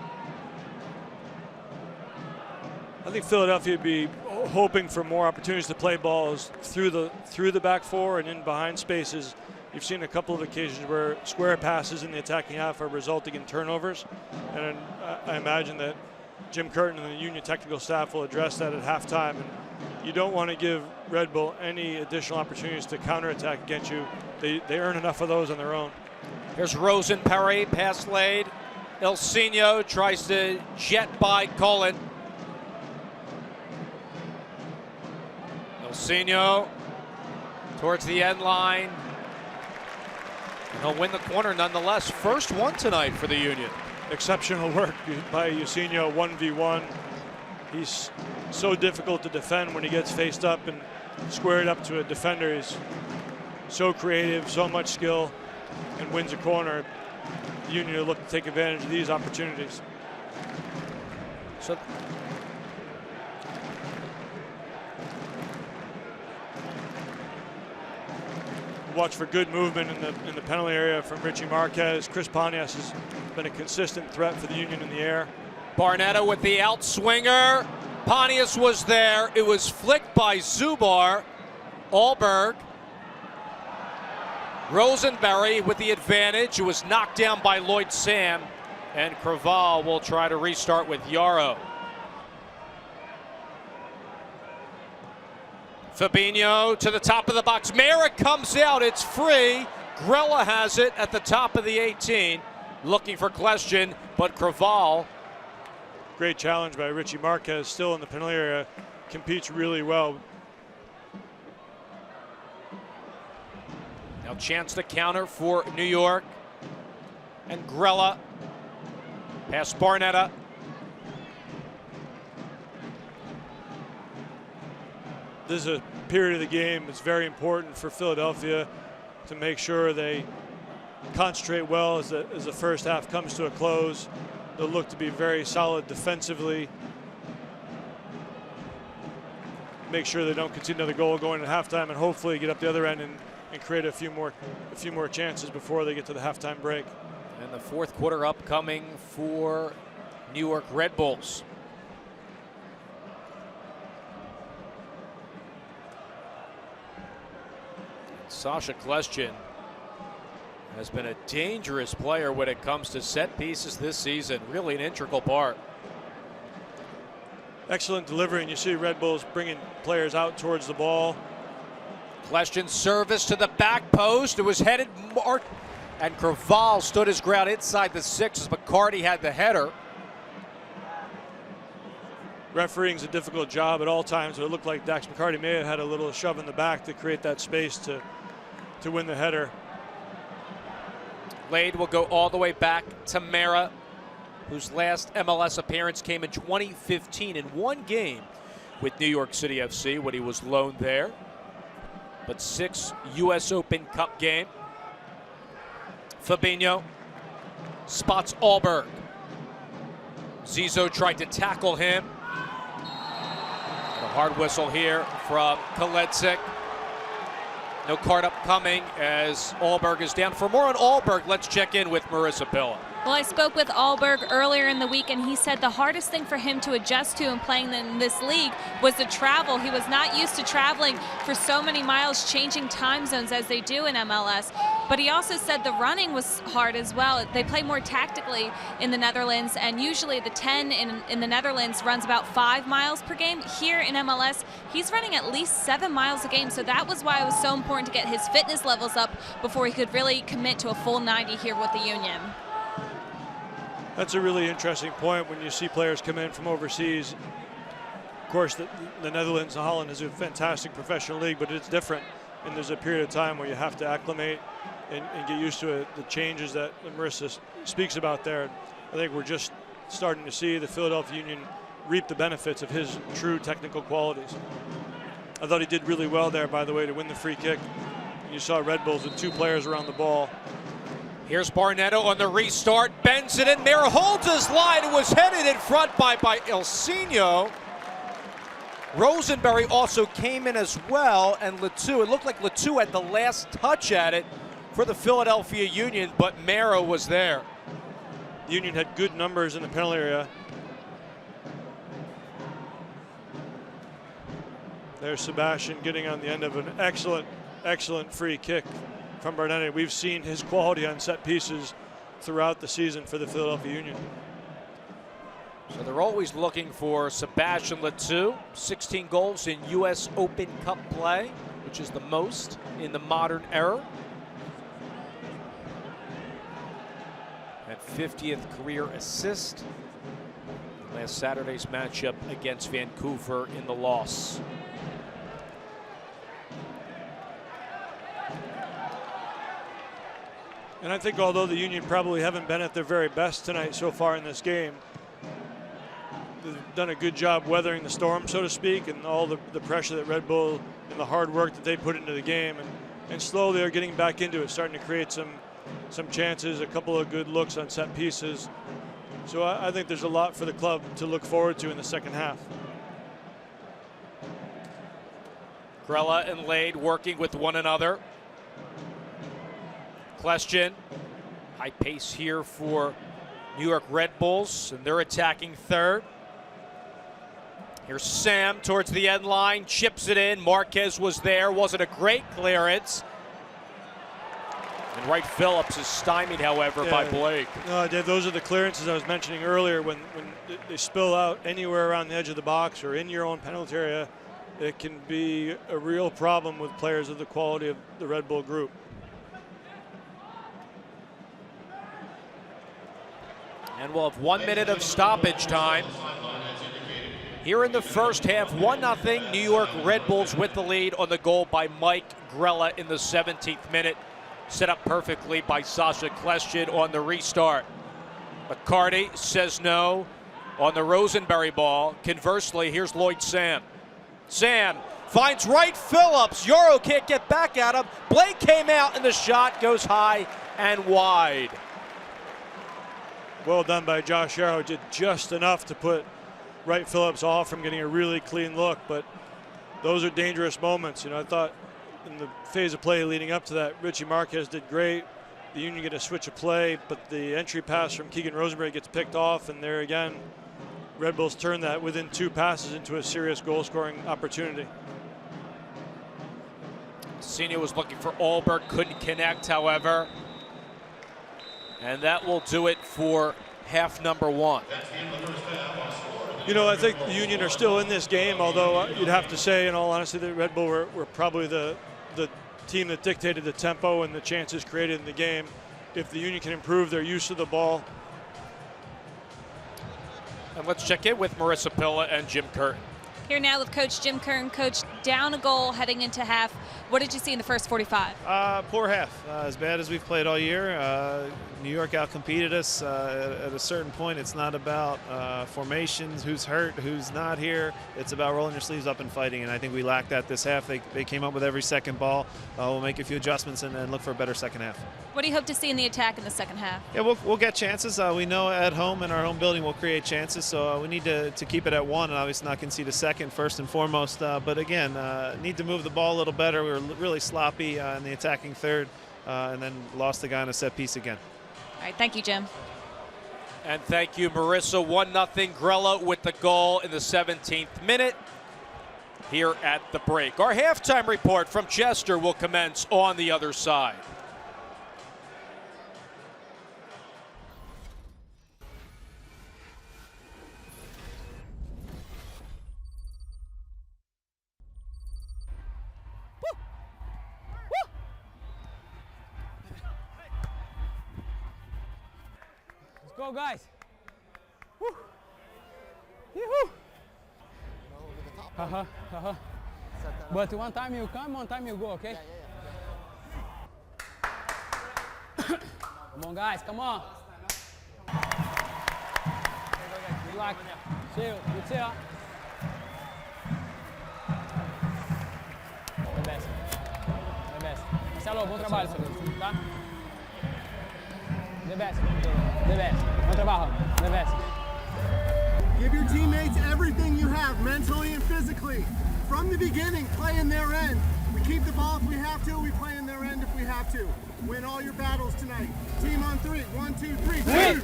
I think Philadelphia would be hoping for more opportunities to play balls through the back four and in behind spaces. You've seen a couple of occasions where square passes in the attacking half are resulting in turnovers, and I imagine that Jim Curtin and the Union technical staff will address that at halftime. And you don't want to give Red Bull any additional opportunities to counterattack against you. They earn enough of those on their own. Here's Rosenberry, pass laid. Ilsinho tries to jet by Colin. Ilsinho towards the end line. And he'll win the corner nonetheless. First one tonight for the Union. Exceptional work by Ilsinho, 1v1. He's so difficult to defend when he gets faced up and squared up to a defender. He's so creative, so much skill, and wins a corner. The Union will look to take advantage of these opportunities. So watch for good movement in the penalty area from Richie Marquez. Chris Pontius has been a consistent threat for the Union in the air. Barnetta with the outswinger. Pontius was there. It was flicked by Zubar. Alberg. Rosenberry with the advantage. It was knocked down by Lloyd Sam. And Craval will try to restart with Yarrow. Fabinho to the top of the box. Merrick comes out. It's free. Grella has it at the top of the 18. Looking for question, but Craval. Great challenge by Richie Marquez, still in the penalty area, competes really well. Now chance to counter for New York. And Grella. Past Barnetta. This is a period of the game that's very important for Philadelphia to make sure they concentrate well as the first half comes to a close. They'll look to be very solid defensively. Make sure they don't concede another goal going to halftime, and hopefully get up the other end and create a few more chances before they get to the halftime break. And the fourth quarter upcoming for New York Red Bulls. Sasha Kleshin has been a dangerous player when it comes to set pieces this season. Really an integral part. Excellent delivery, and you see Red Bulls bringing players out towards the ball. Kleshin's service to the back post. It was headed marked, and Craval stood his ground inside the 6 as McCarty had the header. Refereeing's a difficult job at all times, but it looked like Dax McCarty may have had a little shove in the back to create that space to win the header. Lade will go all the way back to Mara, whose last MLS appearance came in 2015 in one game with New York City FC when he was loaned there. But 6 U.S. Open Cup game. Fabinho spots Alberg. Zizo tried to tackle him. And a hard whistle here from Koledzik. No card upcoming as Allberg is down. For more on Allberg, let's check in with Marissa Pilla. Well, I spoke with Allberg earlier in the week, and he said the hardest thing for him to adjust to in playing in this league was the travel. He was not used to traveling for so many miles, changing time zones as they do in MLS. But he also said the running was hard as well. They play more tactically in the Netherlands, and usually the 10 in the Netherlands runs about 5 miles per game. Here in MLS, he's running at least 7 miles a game, so that was why it was so important to get his fitness levels up before he could really commit to a full 90 here with the Union. That's a really interesting point when you see players come in from overseas. Of course, the Netherlands and Holland is a fantastic professional league, but it's different. And there's a period of time where you have to acclimate and get used to it, the changes that Marissa speaks about there. I think we're just starting to see the Philadelphia Union reap the benefits of his true technical qualities. I thought he did really well there, by the way, to win the free kick. You saw Red Bulls with 2 players around the ball. Here's Barnetto on the restart, bends it in there, holds his line, and was headed in front by Ilsinho. Rosenberry also came in as well, and Latu, it looked like Latu had the last touch at it for the Philadelphia Union, but Mero was there. The Union had good numbers in the penalty area. There's Sebastian getting on the end of an excellent free kick from Barnetto. We've seen his quality on set pieces throughout the season for the Philadelphia Union. So they're always looking for Sebastian Latu, 16 goals in U.S. Open Cup play, which is the most in the modern era. And 50th career assist. Last Saturday's matchup against Vancouver in the loss. And I think although the Union probably haven't been at their very best tonight so far in this game, they've done a good job weathering the storm, so to speak, and all the pressure that Red Bull and the hard work that they put into the game. And slowly they're getting back into it, starting to create some chances, a couple of good looks on set pieces. So I think there's a lot for the club to look forward to in the second half. Grella and Lade working with one another. Question. High pace here for New York Red Bulls, and they're attacking third. Here's Sam towards the end line, chips it in. Marquez was there, wasn't a great clearance. And Wright Phillips is stymied, however, by Blake. No, Dave, those are the clearances I was mentioning earlier. When they spill out anywhere around the edge of the box or in your own penalty area, it can be a real problem with players of the quality of the Red Bull group. And we'll have 1 minute of stoppage time. Here in the first half, 1-0, New York Red Bulls with the lead on the goal by Mike Grella in the 17th minute. Set up perfectly by Sasha Kleshchid on the restart. McCarty says no on the Rosenberry ball. Conversely, here's Lloyd Sam. Sam finds Wright Phillips. Euro can't get back at him. Blake came out and the shot goes high and wide. Well done by Josh Yarrow. Did just enough to put Wright Phillips off from getting a really clean look, but those are dangerous moments. You know, I thought in the phase of play leading up to that, Richie Marquez did great. The Union get a switch of play, but the entry pass from Keegan Rosenberry gets picked off, and there again, Red Bulls turn that within 2 passes into a serious goal-scoring opportunity. Senior was looking for Allberg, couldn't connect, however. And that will do it for half number 1. You know, I think the Union are still in this game, although you'd have to say, in all honesty, that Red Bull were probably the team that dictated the tempo and the chances created in the game. If the Union can improve their use of the ball. And let's check in with Marissa Pilla and Jim Curtin. Here now with Coach Jim Curtin. Coach, down a goal heading into half. What did you see in the first 45? Poor half. As bad as we've played all year. New York outcompeted us. At a certain point, it's not about formations, who's hurt, who's not here. It's about rolling your sleeves up and fighting, and I think we lacked that this half. They came up with every second ball. We'll make a few adjustments and look for a better second half. What do you hope to see in the attack in the second half? Yeah, we'll get chances. We know at home in our home building we'll create chances, so we need to keep it at one and obviously not concede a second first and foremost. But again, need to move the ball a little better. We were really sloppy in the attacking third and then lost the guy on a set piece again. All right, thank you, Jim. And thank you, Marissa. 1-0 Grella with the goal in the 17th minute here at the break. Our halftime report from Chester will commence on the other side. Go, guys. Woo. Yoo-hoo. But one time you come, one time you go, okay? Come on, guys, come on. Good luck. Chill, good chill. The best. The best. Marcelo, bom trabalho, seu tá? The best. The best. Bom trabalho. The best. Give your teammates everything you have, mentally and physically. From the beginning, play in their end. We keep the ball if we have to, we play in their end if we have to. Win all your battles tonight. Team on three. 1, 2, 3. Hey.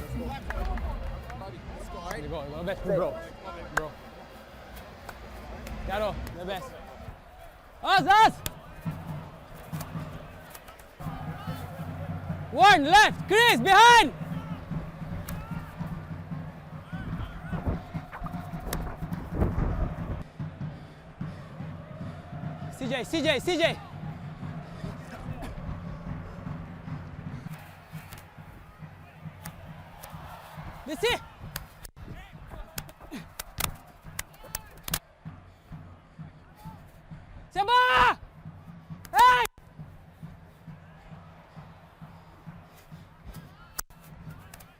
Go, the best, bro. Bro. Garo, the best. Us! One left, Chris, behind! CJ! Desci! Seba! Hey!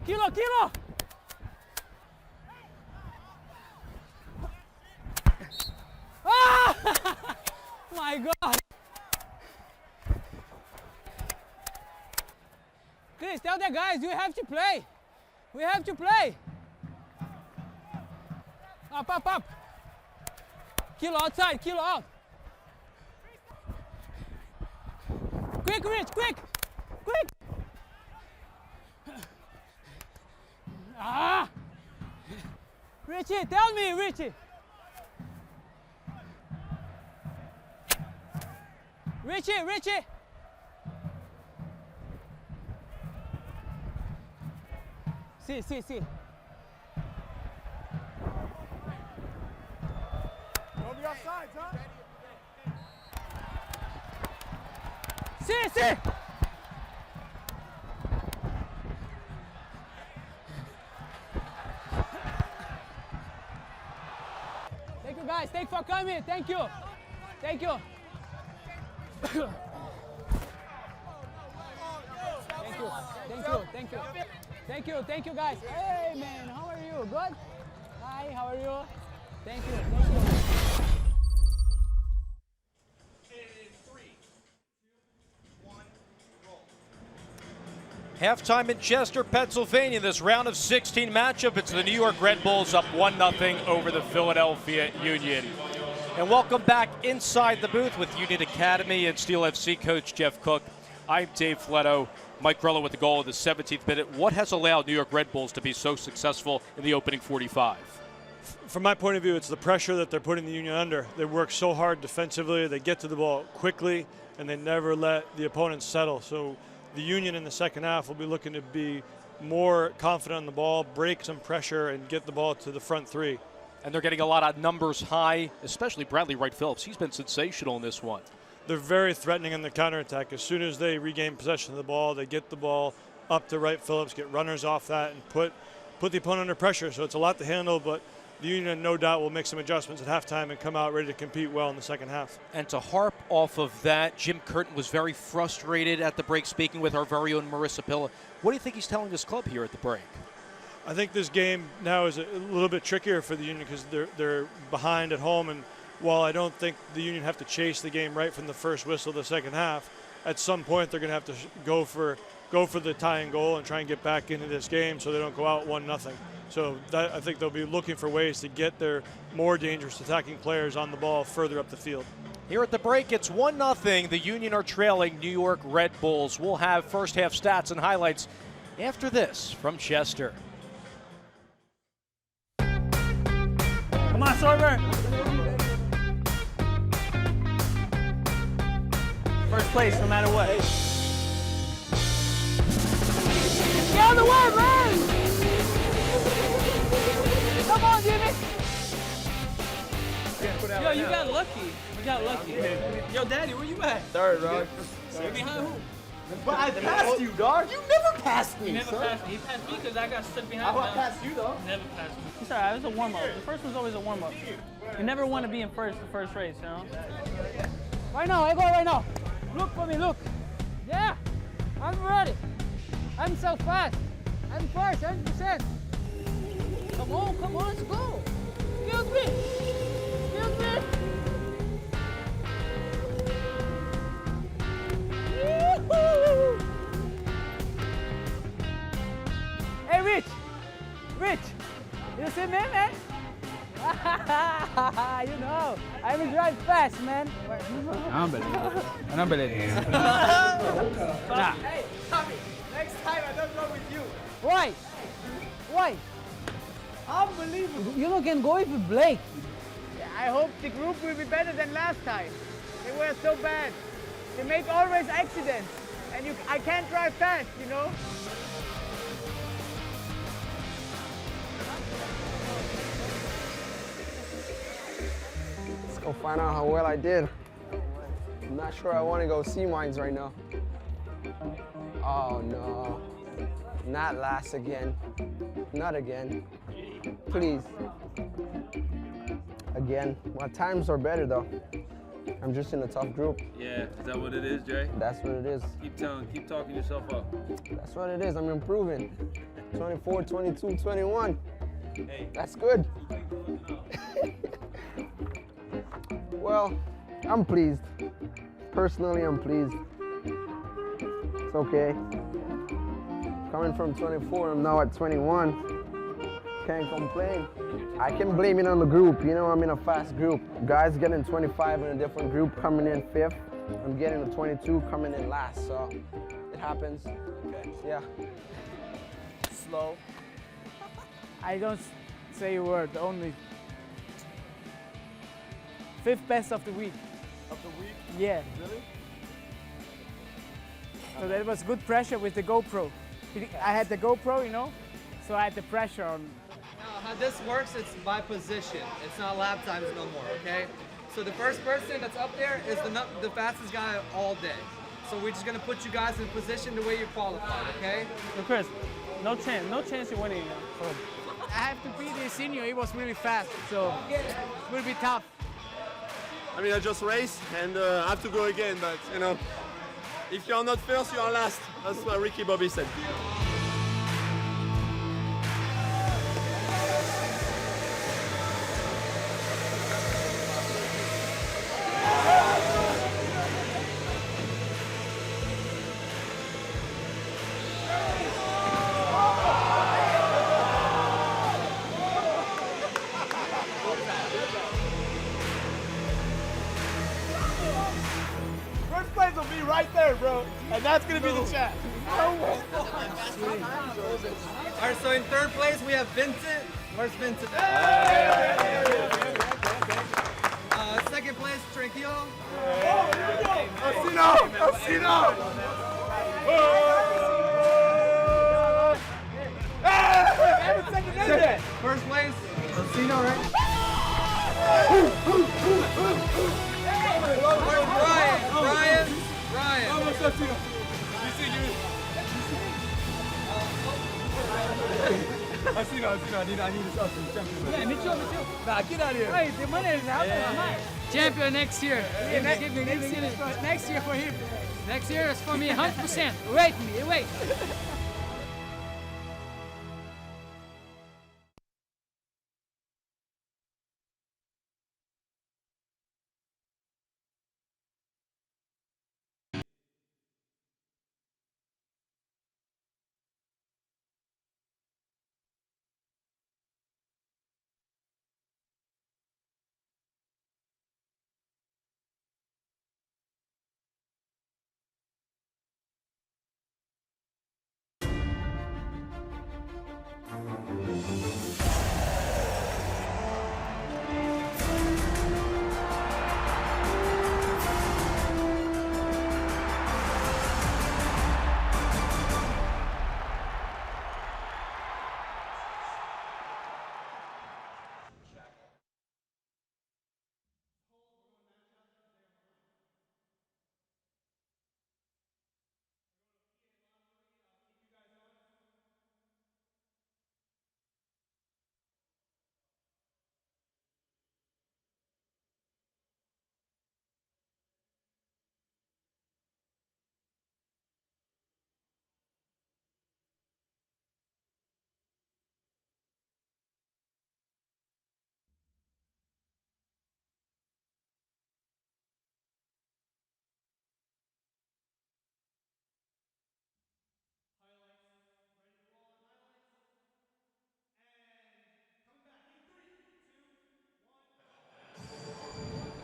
Kilo! Ah! My God! Chris, tell the guys you have to play. We have to play. Up. Kilo outside, Kilo out. Quick, Rich, quick. Ah! Richie, tell me, Richie. Richie. See. Go the offsides, huh? See. Thank you, guys. Thank you for coming. Thank you. Thank you, guys. Hey, man, how are you? Good? Hi, how are you? Thank you. Halftime in Chester, Pennsylvania. This round of 16 matchup. It's the New York Red Bulls up 1-0 over the Philadelphia Union. And welcome back inside the booth with Union Academy and Steel FC coach Jeff Cook. I'm Dave Fletto. Mike Grella with the goal in the 17th minute. What has allowed New York Red Bulls to be so successful in the opening 45? From my point of view, it's the pressure that they're putting the Union under. They work so hard defensively, they get to the ball quickly, and they never let the opponents settle. So the Union in the second half will be looking to be more confident on the ball, break some pressure, and get the ball to the front three. And they're getting a lot of numbers high, especially Bradley Wright Phillips. He's been sensational in this one. They're very threatening in the counterattack. As soon as they regain possession of the ball, they get the ball up to Wright Phillips, get runners off that, and put the opponent under pressure. So it's a lot to handle, but the Union no doubt will make some adjustments at halftime and come out ready to compete well in the second half. And to harp off of that, Jim Curtin was very frustrated at the break, speaking with our very own Marissa Pilla. What do you think he's telling this club here at the break? I think this game now is a little bit trickier for the Union because they're behind at home, and while I don't think the Union have to chase the game right from the first whistle of the second half, at some point they're going to have to go for go for the tying goal and try and get back into this game so they don't go out 1-0. So I think they'll be looking for ways to get their more dangerous attacking players on the ball further up the field. Here at the break, it's 1-0. The Union are trailing New York Red Bulls. We'll have first half stats and highlights after this from Chester. Come on, Sorber. First place, no matter what. Get out of the way, man! Come on, Jimmy! Yo, you got lucky. You got lucky. Yo, Daddy, where you at? Third, bro. Behind who? But I passed you, dog. You never passed me. You never passed me. He passed me because I got stuck behind I him. passed you, though. Never passed me. It's alright, it was a warm-up. The first one's always a warm-up. You never want to be in the first race, you know? Right now, I go right now. Look for me, look. Yeah, I'm ready. I'm so fast. I'm first, 100%. Come on, let's go. Excuse me. Excuse me. Woo-hoo. Hey, Rich, you see me, man? You know, I will drive fast, man. Unbelievable. Hey, Tommy, next time I don't go with you. Why? Unbelievable. You can go with Blake. I hope the group will be better than last time. They were so bad. They make always accidents, and I can't drive fast, you know. Let's go find out how well I did. I'm not sure I want to go see mines right now. Oh no. Not last again. Not again. Please. Again. My times are better though. I'm just in a tough group. Yeah, is that what it is, Jay? That's what it is. Keep talking yourself up. That's what it is. I'm improving. 24, 22, 21. Hey. That's good. Well, I'm pleased. Personally, I'm pleased. It's okay. Coming from 24, I'm now at 21. Can't complain. I can blame it on the group. You know, I'm in a fast group. Guys getting 25 in a different group, coming in 5th. I'm getting a 22, coming in last. So it happens. Okay. Yeah. Slow. I don't say a word, only 5th best of the week. Of the week? Yeah. Really? So that was good pressure with the GoPro. I had the GoPro, you know, so I had the pressure on. How this works, it's by position. It's not lap times no more, okay? So the first person that's up there is the fastest guy all day. So we're just gonna put you guys in position the way you qualified, okay? So Chris, no chance you're winning. I have to beat the senior. He was really fast, so it will be tough. I mean, I just raced and I have to go again, but you know, if you're not first, you are last. That's what Ricky Bobby said. First place will be right there, bro, and that's gonna be the chat. All right, so in third place we have Vincent. Where's Vincent? Second place, Tranquilo. First place, Osino, right? Where's Brian? Brian. What's up, Tino? You see you. I see. I need this up to the champion. Yeah, me too. Nah, get out of here. Hey, the money is out. Champion next year. Next year for him. Next year is for me, 100%. Wait.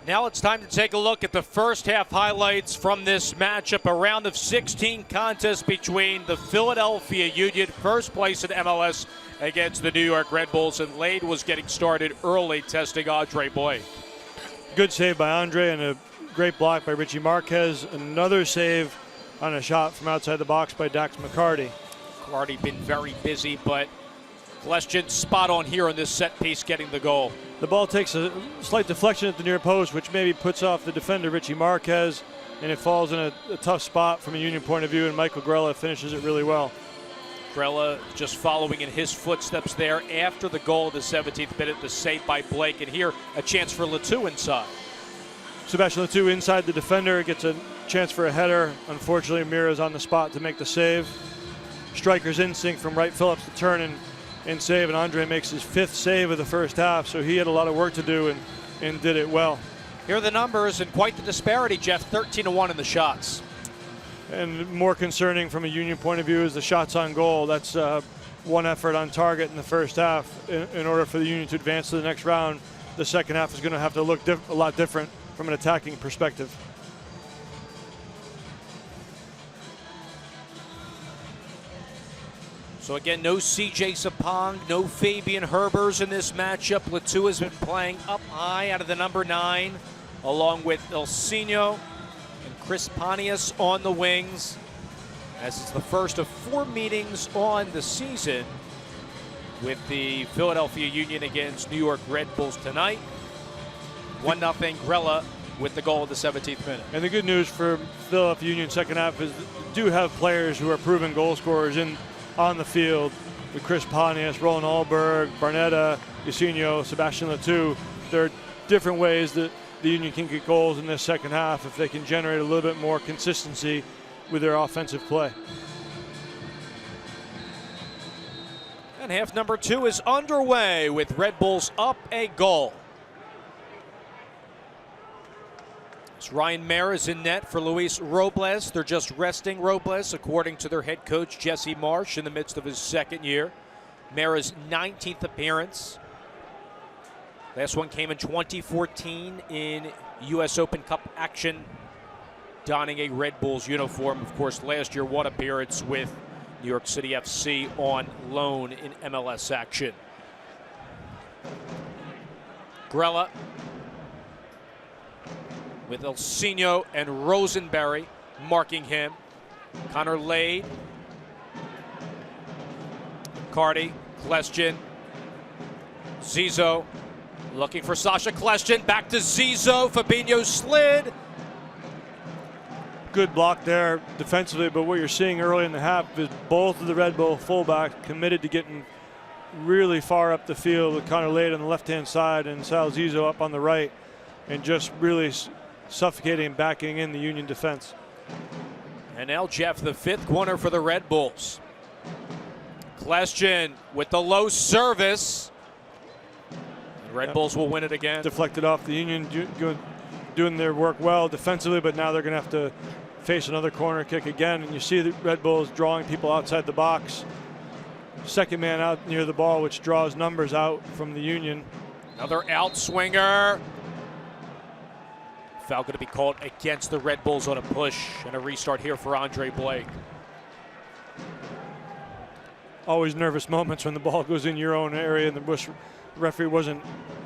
Now it's time to take a look at the first half highlights from this matchup, a round of 16 contest between the Philadelphia Union, first place in MLS, against the New York Red Bulls, and Lade was getting started early, testing Andre Blake. Good save by Andre and a great block by Richie Marquez. Another save on a shot from outside the box by Dax McCarty. McCarty been very busy, but Kleshin spot on here on this set piece, getting the goal. The ball takes a slight deflection at the near post, which maybe puts off the defender, Richie Marquez, and it falls in a tough spot from a Union point of view, and Michael Grella finishes it really well. Grella just following in his footsteps there after the goal of the 17th minute, the save by Blake, and here a chance for Latou inside. Sebastian Latou inside the defender, gets a chance for a header. Unfortunately, Mira's on the spot to make the save. Striker's instinct from Wright Phillips to turn and save, and Andre makes his 5th save of the first half, so he had a lot of work to do and did it well. Here are the numbers, and quite the disparity, Jeff. 13-1 in the shots. And more concerning from a Union point of view is the shots on goal. That's one effort on target in the first half. In order for the Union to advance to the next round, the second half is going to have to look a lot different from an attacking perspective. So again, no CJ Sapong, no Fabian Herbers in this matchup. Latou has been playing up high out of the number 9, along with Ilsinho and Chris Pontius on the wings, as it's the first of 4 meetings on the season with the Philadelphia Union against New York Red Bulls tonight. 1-0 Grella with the goal of the 17th minute. And the good news for Philadelphia Union second half is do have players who are proven goal scorers on the field, with Chris Pontius, Roland Alberg, Barnetta, Ilsinho, Sebastian Latou. There are different ways that the Union can get goals in this second half if they can generate a little bit more consistency with their offensive play. And half number 2 is underway with Red Bulls up a goal. It's Ryan Maris in net for Luis Robles. They're just resting Robles, according to their head coach, Jesse Marsh, in the midst of his second year. Maris' 19th appearance. Last one came in 2014 in U.S. Open Cup action, donning a Red Bulls uniform. Of course, last year, one appearance with New York City FC on loan in MLS action. Grella with Ilsinho and Rosenberry marking him. Connor Lade, Cardi, Kleshin, Zizou looking for Sasha Kleshin, back to Zizou. Fabinho slid. Good block there defensively, but what you're seeing early in the half is both of the Red Bull fullbacks committed to getting really far up the field, with Connor Lade on the left-hand side and Sal Zizou up on the right, and just really suffocating and backing in the Union defense. And now Jeff, the 5th corner for the Red Bulls. Kleshin with the low service. The Red Bulls will win it again. Deflected off. The Union doing their work well defensively, but now they're going to have to face another corner kick again. And you see the Red Bulls drawing people outside the box. Second man out near the ball, which draws numbers out from the Union. Another outswinger. Foul going to be called against the Red Bulls on a push, and a restart here for Andre Blake. Always nervous moments when the ball goes in your own area, and the referee wasn't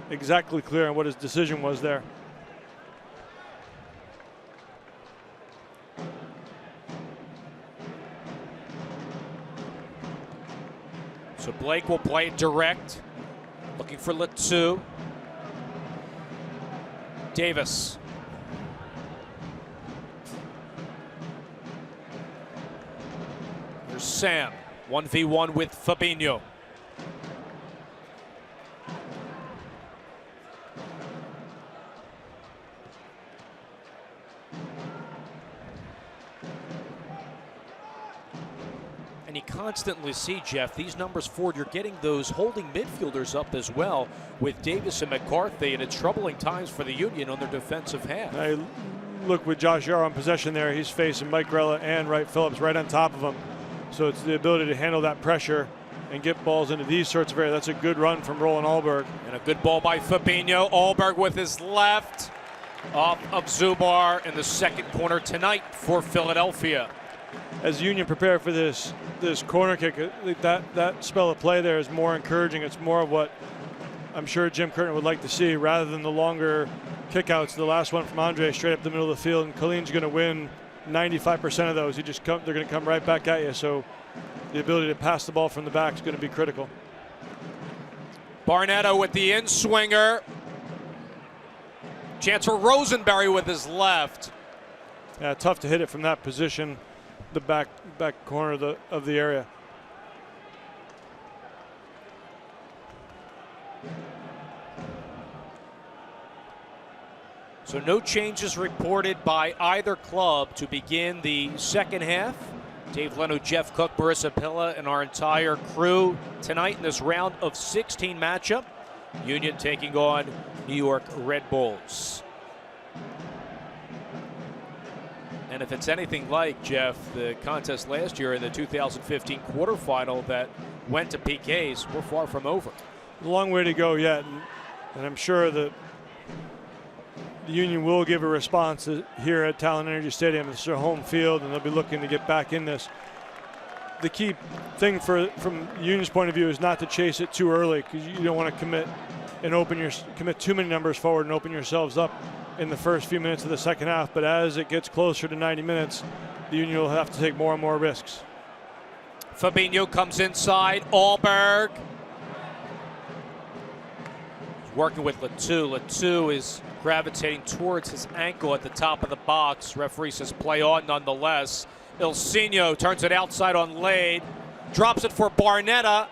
exactly clear on what his decision was there. So Blake will play it direct, looking for Latou. Davis. Here's Sam, 1v1 with Fabinho. And you constantly see, Jeff, these numbers forward, you're getting those holding midfielders up as well with Davis and McCarthy, and it's troubling times for the Union on their defensive half. I look with Josh Yar on possession there. He's facing Mike Grella and Wright Phillips right on top of him. So it's the ability to handle that pressure and get balls into these sorts of areas. That's a good run from Roland Alberg. And a good ball by Fabinho. Alberg with his left. off of Zubar in the second corner tonight for Philadelphia. As Union prepare for this corner kick, that spell of play there is more encouraging. It's more of what I'm sure Jim Curtin would like to see, rather than the longer kickouts. The last one from Andre straight up the middle of the field, and Colleen's going to win 95% of those. They're going to come right back at you. So the ability to pass the ball from the back is going to be critical. Barnetta with the in-swinger. Chance for Rosenberry with his left. Yeah, tough to hit it from that position, the back corner of the area. So no changes reported by either club to begin the second half. Dave Leno, Jeff Cook, Marissa Pilla, and our entire crew tonight in this round of 16 matchup. Union taking on New York Red Bulls. And if it's anything like, Jeff, the contest last year in the 2015 quarterfinal that went to PKs, we're far from over. A long way to go yet, and I'm sure that the Union will give a response here at Talon Energy Stadium. It's their home field, and they'll be looking to get back in this. The key thing from Union's point of view is not to chase it too early, because you don't want to commit too many numbers forward and open yourselves up in the first few minutes of the second half. But as it gets closer to 90 minutes, the Union will have to take more and more risks. Fabinho comes inside. Alberg working with Latu. Latu is gravitating towards his ankle at the top of the box. Referee says play on nonetheless. Ilsinho turns it outside on Lade. Drops it for Barnetta.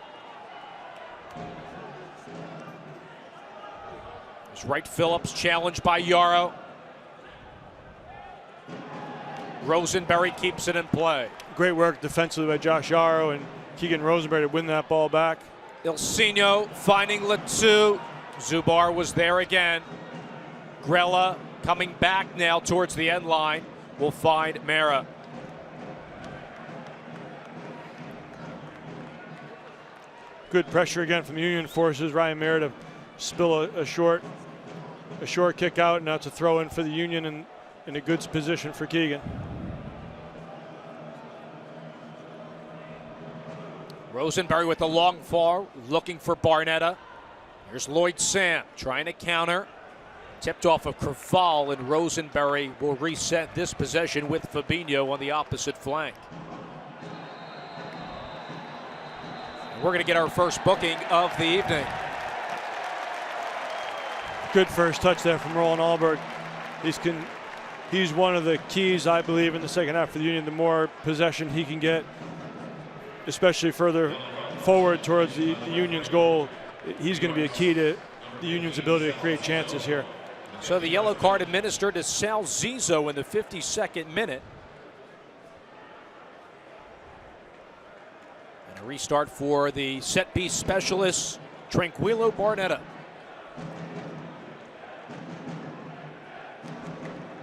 There's Wright Phillips challenged by Yarrow. Rosenberry keeps it in play. Great work defensively by Josh Yarrow and Keegan Rosenberry to win that ball back. Ilsinho finding Latu. Zubar was there again. Grella coming back now towards the end line. Will find Mara. Good pressure again from Union, forces Ryan Mara to spill a short kick out, and now it's a throw in for the Union and in a good position for Keegan. Rosenberry with the long fall, looking for Barnetta. Here's Lloyd Sam trying to counter. Tipped off of Creval, and Rosenberry will reset this possession with Fabinho on the opposite flank. And we're going to get our first booking of the evening. Good first touch there from Roland Alberg. He's one of the keys, I believe, in the second half for the Union. The more possession he can get, especially further forward towards the Union's goal, he's going to be a key to the Union's ability to create chances here. So the yellow card administered to Sal Zizzo in the 52nd minute. And a restart for the set piece specialist, Tranquilo Barnetta.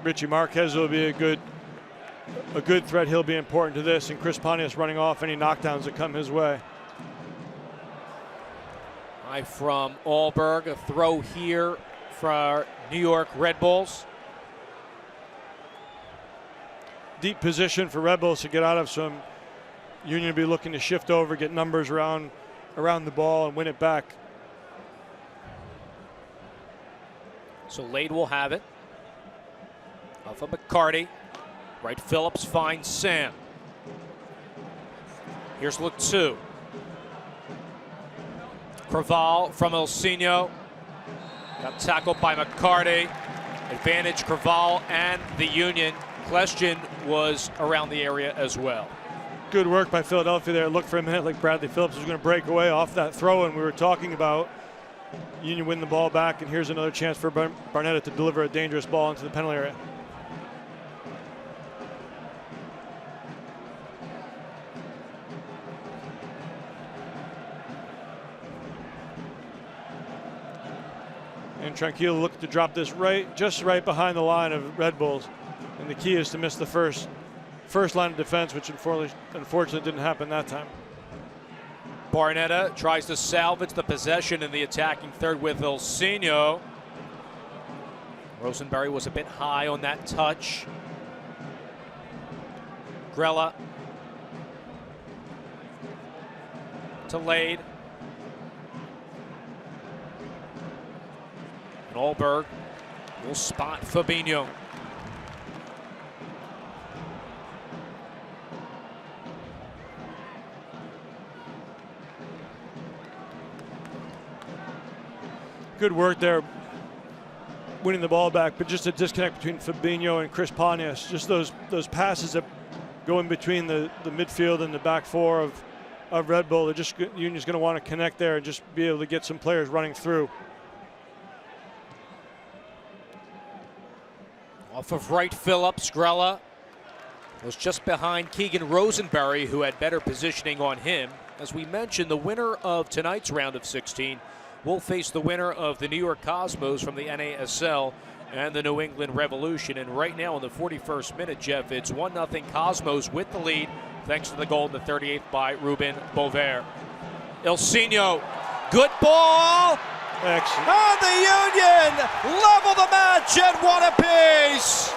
Richie Marquez will be a good threat. He'll be important to this, and Chris Pontius running off any knockdowns that come his way. High from Alberg, a throw here for New York Red Bulls. Deep position for Red Bulls to get out of some. Union will be looking to shift over, get numbers around the ball, and win it back. So Lade will have it. Off of McCarty. Wright Phillips finds Sam. Here's Latu. Creval from Ilsinho. Got tackled by McCarty. Advantage Creval and the Union. Question was around the area as well. Good work by Philadelphia there. Looked for a minute like Bradley Phillips was going to break away off that throw, and we were talking about Union win the ball back, and here's another chance for Barnetta to deliver a dangerous ball into the penalty area. And Tranquilo looked to drop this just right behind the line of Red Bulls. And the key is to miss the first line of defense, which unfortunately didn't happen that time. Barnetta tries to salvage the possession in the attacking third with Ilsinho. Rosenberry was a bit high on that touch. Grella to Lade. And Alberg will spot Fabinho. Good work there, winning the ball back, but just a disconnect between Fabinho and Chris Pontius. Just those passes that go in between the midfield and the back four of Red Bull. They're just, Union's going to want to connect there and just be able to get some players running through. Off of right, Phillips. Grella was just behind Keegan Rosenberry, who had better positioning on him. As we mentioned, the winner of tonight's round of 16 will face the winner of the New York Cosmos from the NASL and the New England Revolution. And right now in the 41st minute, Jeff, it's 1-0 Cosmos with the lead, thanks to the goal in the 38th by Ruben Bover. Ilsinho, good ball! Excellent. And the Union level the match at one apiece!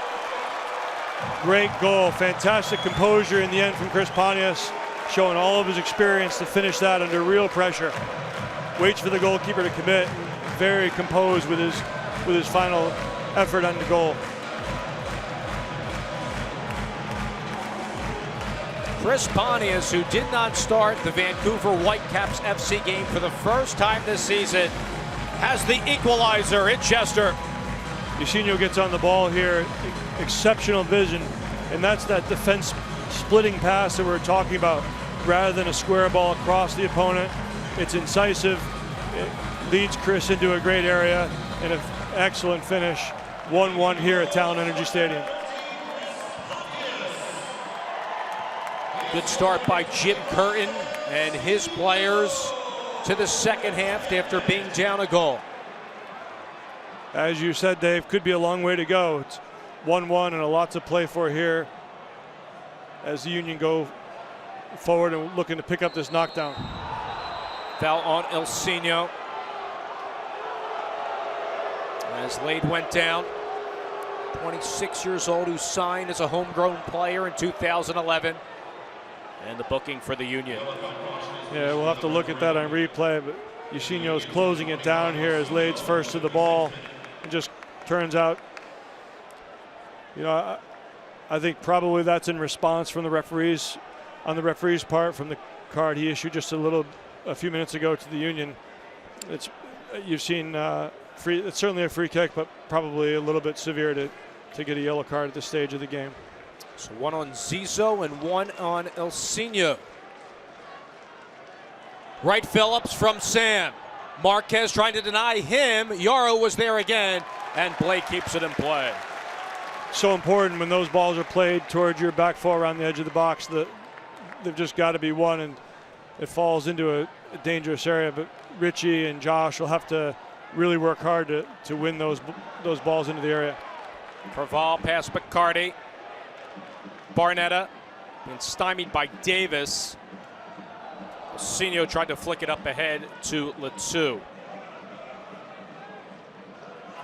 Great goal, fantastic composure in the end from Chris Pontius, showing all of his experience to finish that under real pressure. Waits for the goalkeeper to commit, very composed with his final effort on the goal. Chris Pontius, who did not start the Vancouver Whitecaps FC game for the first time this season, has the equalizer in Chester. Ilsinho gets on the ball here, exceptional vision, and that's that defense splitting pass that we're talking about. Rather than a square ball across the opponent, it's incisive. It leads Chris into a great area and an excellent finish. 1-1 here at Talon Energy Stadium. Good start by Jim Curtin and his players to the second half after being down a goal. As you said, Dave, could be a long way to go. It's 1-1 and a lot to play for here as the Union go forward and looking to pick up this knockdown. Foul on Ilsinho. As Lade went down, 26 years old, who signed as a homegrown player in 2011. And the booking for the Union. Yeah, we'll have to look at that on replay, but Ilsinho's closing it down here as Lade's first to the ball. It just turns out, you know, I think probably that's in response from the referees, on the referee's part, from the card he issued just a few minutes ago to the Union. You've seen it's certainly a free kick, but probably a little bit severe to get a yellow card at this stage of the game. So one on Zizo and one on Ilsinho. Right, Phillips from Sam. Marquez trying to deny him. Yarrow was there again, and Blake keeps it in play. So important when those balls are played towards your back four around the edge of the box. They've just got to be won, and it falls into a dangerous area. But Richie and Josh will have to really work hard to win those balls into the area. Proval past McCarty. Barnetta being stymied by Davis. Ilsinho tried to flick it up ahead to Latou.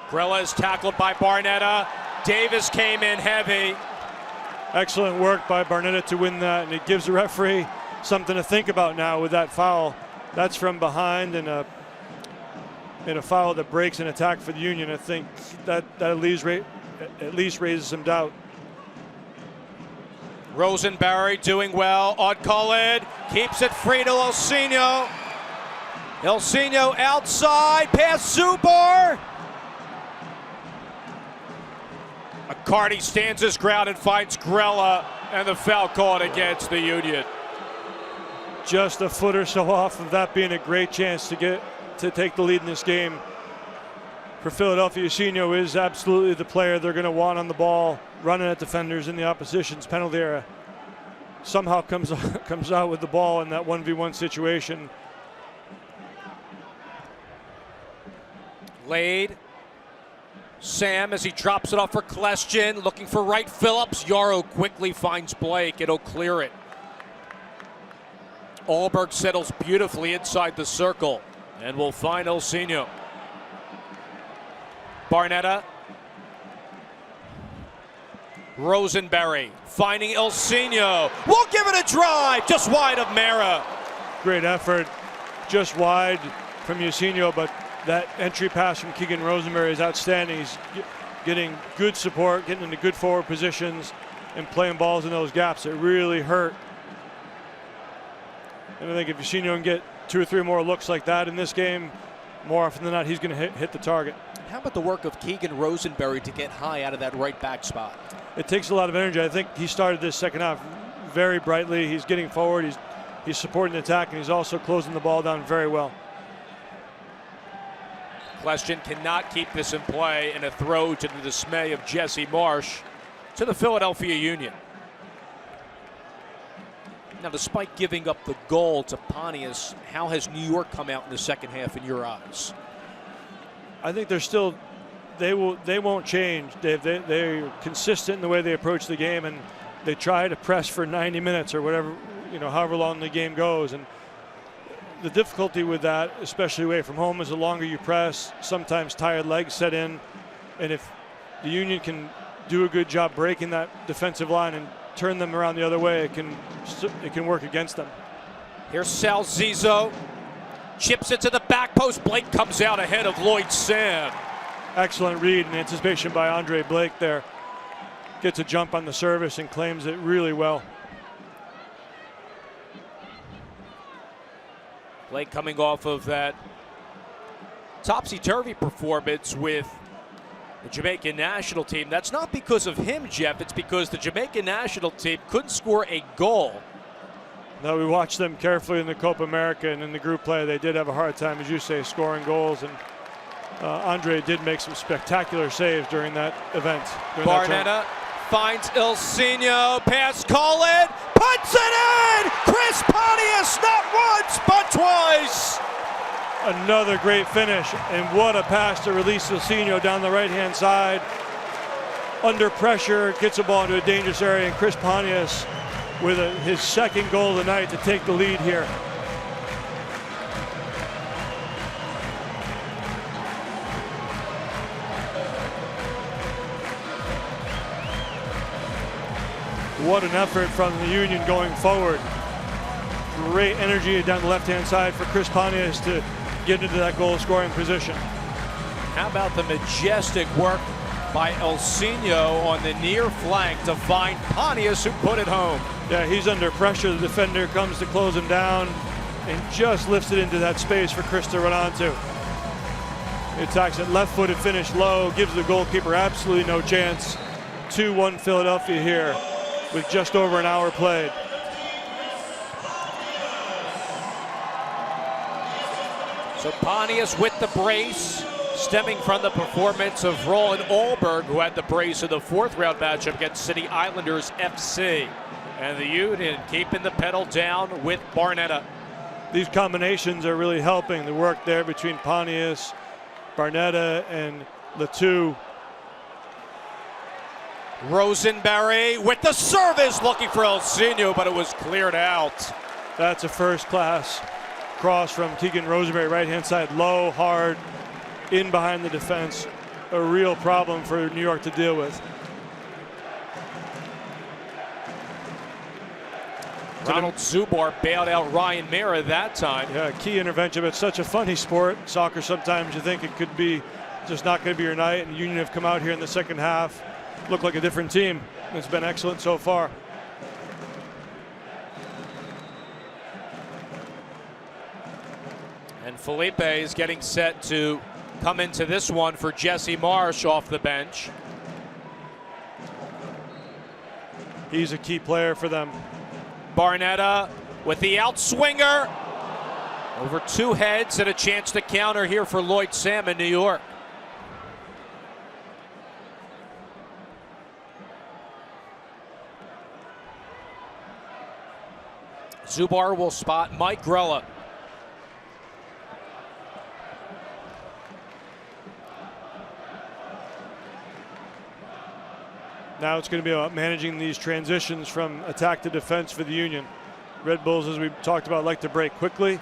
Grella is tackled by Barnetta. Davis came in heavy. Excellent work by Barnetta to win that, and it gives the referee something to think about now with that foul. That's from behind, and a foul that breaks an attack for the Union. I think that at least raises some doubt. Rosenberry doing well. Odkulid keeps it free to Ilsinho. Ilsinho outside, past Zubar. McCarty stands his ground and finds Grella, and the foul called against the Union. Just a foot or so off of that being a great chance to take the lead in this game. For Philadelphia, Ilsinho is absolutely the player they're going to want on the ball, running at defenders in the opposition's penalty area. Somehow comes out with the ball in that 1v1 situation. Lade. Sam as he drops it off for Kleshin, looking for right Phillips. Yarrow quickly finds Blake. It'll clear it. Alberg settles beautifully inside the circle and will find Ilsinho. Barnetta Rosenberry finding Ilsinho. We'll give it a drive, just wide of Mara. Great effort, just wide from Ilsinho, but that entry pass from Keegan Rosenberry is outstanding. He's getting good support, getting into good forward positions, and playing balls in those gaps. It really hurt. And I think if Ilsinho can get 2 or 3 more looks like that in this game, more often than not, he's going to hit the target. How about the work of Keegan Rosenberry to get high out of that right back spot? It takes a lot of energy. I think he started this second half very brightly. He's getting forward. He's supporting the attack, and he's also closing the ball down very well. Question cannot keep this in play, and a throw to the dismay of Jesse Marsh to the Philadelphia Union. Now, despite giving up the goal to Pontius, how has New York come out in the second half in your eyes? I think they're still, they won't change, Dave. They're consistent in the way they approach the game, and they try to press for 90 minutes or whatever, however long the game goes. And the difficulty with that, especially away from home, is the longer you press, sometimes tired legs set in. And if the Union can do a good job breaking that defensive line and turn them around the other way, it can work against them. Here's Sal Zizzo. Chips it to the back post. Blake comes out ahead of Lloyd Sam. Excellent read and anticipation by Andre Blake there. Gets a jump on the service and claims it really well. Blake coming off of that topsy-turvy performance with the Jamaican national team. That's not because of him, Jeff. It's because the Jamaican national team couldn't score a goal. Now, we watched them carefully in the Copa America and in the group play. They did have a hard time, as you say, scoring goals. And Andre did make some spectacular saves during that event. Barnetta finds Ilsinho. Pass Colin. Puts it in! Chris Pontius, not once, but twice. Another great finish, and what a pass to release Ilsinho down the right-hand side. Under pressure, gets the ball into a dangerous area, and Chris Pontius with his second goal of the night to take the lead here. What an effort from the Union going forward. Great energy down the left-hand side for Chris Pontius to get into that goal-scoring position. How about the majestic work by Ilsinho on the near flank to find Pontius, who put it home. Yeah, he's under pressure. The defender comes to close him down and just lifts it into that space for Chris to run onto. He attacks it left-footed, finish low, gives the goalkeeper absolutely no chance. 2-1 Philadelphia here with just over an hour played. So Pontius with the brace, stemming from the performance of Roland Ahlberg, who had the brace in the 4th round matchup against City Islanders FC. And the Union keeping the pedal down with Barnetta. These combinations are really helping the work there between Pontius, Barnetta, and Latu. Rosenberry with the service, looking for Ilsinho, but it was cleared out. That's a first-class cross from Keegan Rosenberry, right-hand side, low, hard, in behind the defense. A real problem for New York to deal with. Ronald Zubar bailed out Ryan Mara that time. Yeah, key intervention, but it's such a funny sport. Soccer, sometimes you think it could be just not going to be your night, and Union have come out here in the second half, look like a different team. It's been excellent so far. And Felipe is getting set to come into this one for Jesse Marsh off the bench. He's a key player for them. Barnetta with the outswinger. Over 2 heads and a chance to counter here for Lloyd Sam in New York. Zubar will spot Mike Grella. Now it's going to be about managing these transitions from attack to defense for the Union. Red Bulls, as we talked about, like to break quickly.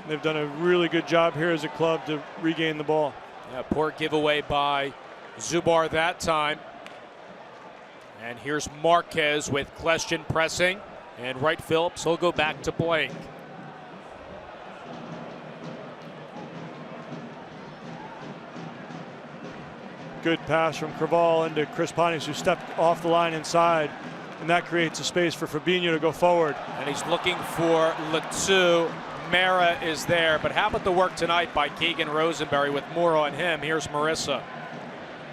They've done a really good job here as a club to regain the ball. Yeah, poor giveaway by Zubar that time. And here's Marquez with question pressing. And Wright Phillips will go back to blank. Good pass from Craval into Chris Pontius, who stepped off the line inside. And that creates a space for Fabinho to go forward. And he's looking for Latu. Mara is there. But how about the work tonight by Keegan Rosenberry with more on him? Here's Marissa.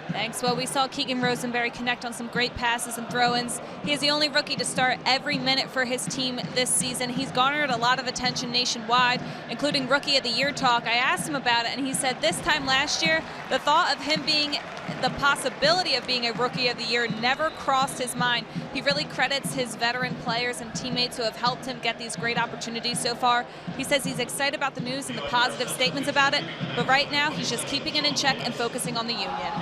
Thanks. Well, we saw Keegan Rosenberry connect on some great passes and throw-ins. He is the only rookie to start every minute for his team this season. He's garnered a lot of attention nationwide, including Rookie of the Year talk. I asked him about it, and he said this time last year, the thought of him being the possibility of being a Rookie of the Year never crossed his mind. He really credits his veteran players and teammates who have helped him get these great opportunities so far. He says he's excited about the news and the positive statements about it, but right now he's just keeping it in check and focusing on the Union.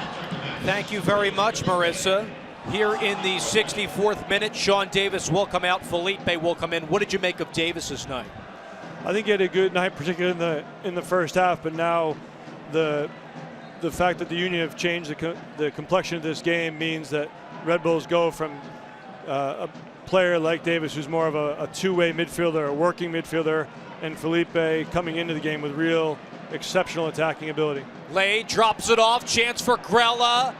Thank you very much, Marissa. Here in the 64th minute, Sean Davis will come out. Felipe will come in. What did you make of Davis's night? I think he had a good night, particularly in the first half, but now the fact that the Union have changed the complexion of this game means that Red Bulls go from a player like Davis, who's more of a two-way midfielder, a working midfielder, and Felipe coming into the game with real exceptional attacking ability. Lay drops it off, chance for Grella.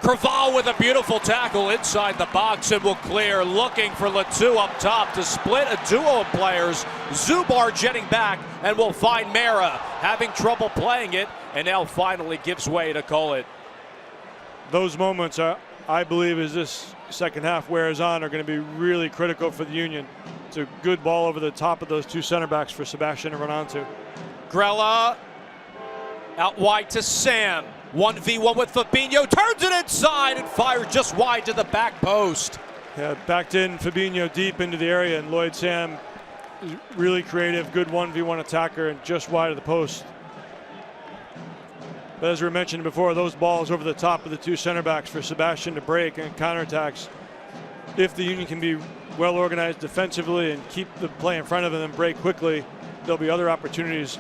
Craval with a beautiful tackle inside the box and will clear, looking for Latu up top to split a duo of players. Zubar jetting back and will find Mara, having trouble playing it, and now finally gives way to Cullen. Those moments, I believe, as this second half wears on, are going to be really critical for the Union. It's a good ball over the top of those two center backs for Sebastian to run onto. Grella out wide to Sam. 1v1 with Fabinho, turns it inside and fires just wide to the back post. Yeah, backed in Fabinho deep into the area, and Lloyd Sam is really creative, good 1v1 attacker, and just wide of the post. But as we mentioned before, those balls over the top of the two center backs for Sebastian to break and counterattacks. If the Union can be well organized defensively and keep the play in front of them and break quickly, there'll be other opportunities.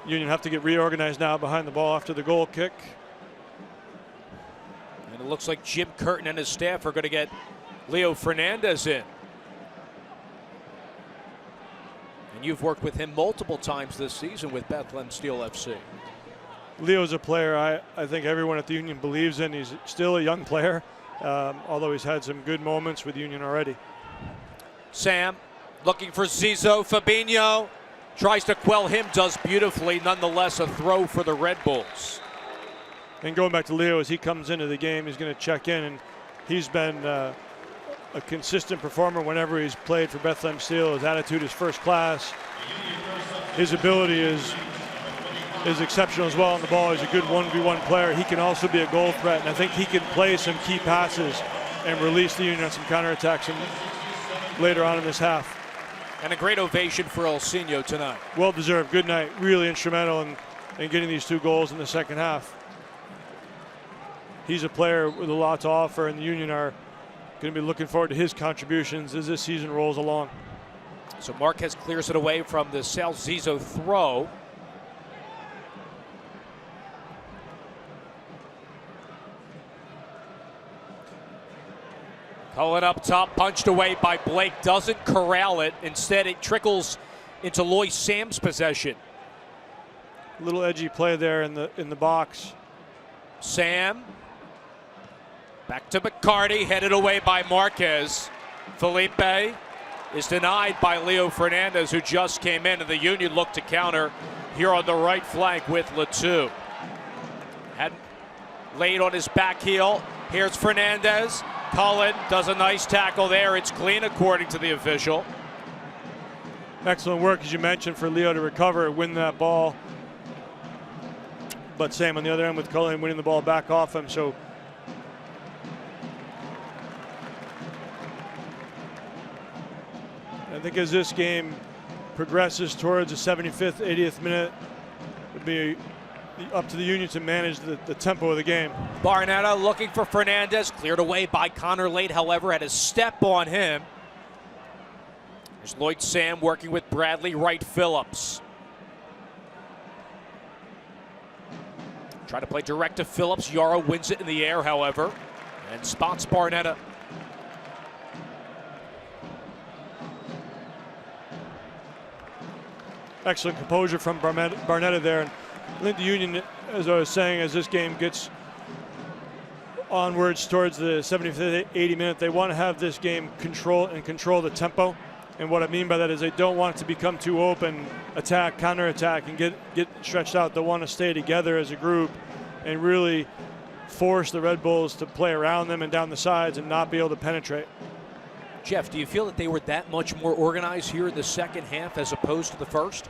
Union have to get reorganized now behind the ball after the goal kick. And it looks like Jim Curtin and his staff are going to get Leo Fernandez in. And you've worked with him multiple times this season with Bethlehem Steel FC. Leo's a player I think everyone at the Union believes in. He's still a young player, although he's had some good moments with Union already. Sam looking for Zizou. Fabinho tries to quell him, does beautifully. Nonetheless, a throw for the Red Bulls. And going back to Leo, as he comes into the game, he's going to check in, and he's been a consistent performer whenever he's played for Bethlehem Steel. His attitude is first class. His ability is exceptional as well on the ball. He's a good 1v1 player. He can also be a goal threat, and I think he can play some key passes and release the Union on some counterattacks later on in this half. And a great ovation for Elsinho tonight. Well deserved. Good night. Really instrumental in getting these two goals in the second half. He's a player with a lot to offer, and the Union are going to be looking forward to his contributions as this season rolls along. So Marquez clears it away from the Sal Zizou throw. Cullen up top, punched away by Blake, doesn't corral it. Instead, it trickles into Lloyd Sam's possession. A little edgy play there in the box. Sam, back to McCarty, headed away by Marquez. Felipe is denied by Leo Fernandez, who just came in, and the Union look to counter here on the right flank with Latu. Had laid on his back heel. Here's Fernandez. Cullen does a nice tackle there. It's clean according to the official. Excellent work, as you mentioned, for Leo to recover and win that ball. But Sam on the other end with Cullen winning the ball back off him. So I think as this game progresses towards the 75th, 80th minute, it'll be up to the Union to manage the tempo of the game. Barnetta looking for Fernandez, cleared away by Connor Late, however, had a step on him. There's Lloyd Sam working with Bradley Wright Phillips. Try to play direct to Phillips. Yara wins it in the air, however, and spots Barnetta. Excellent composure from Barnetta there. And I think the Union, as I was saying, as this game gets onwards towards the 75th, 80 minute, they want to have this game control the tempo. And what I mean by that is they don't want it to become too open, attack, counterattack, and get stretched out. They want to stay together as a group and really force the Red Bulls to play around them and down the sides and not be able to penetrate. Jeff, do you feel that they were that much more organized here in the second half as opposed to the first?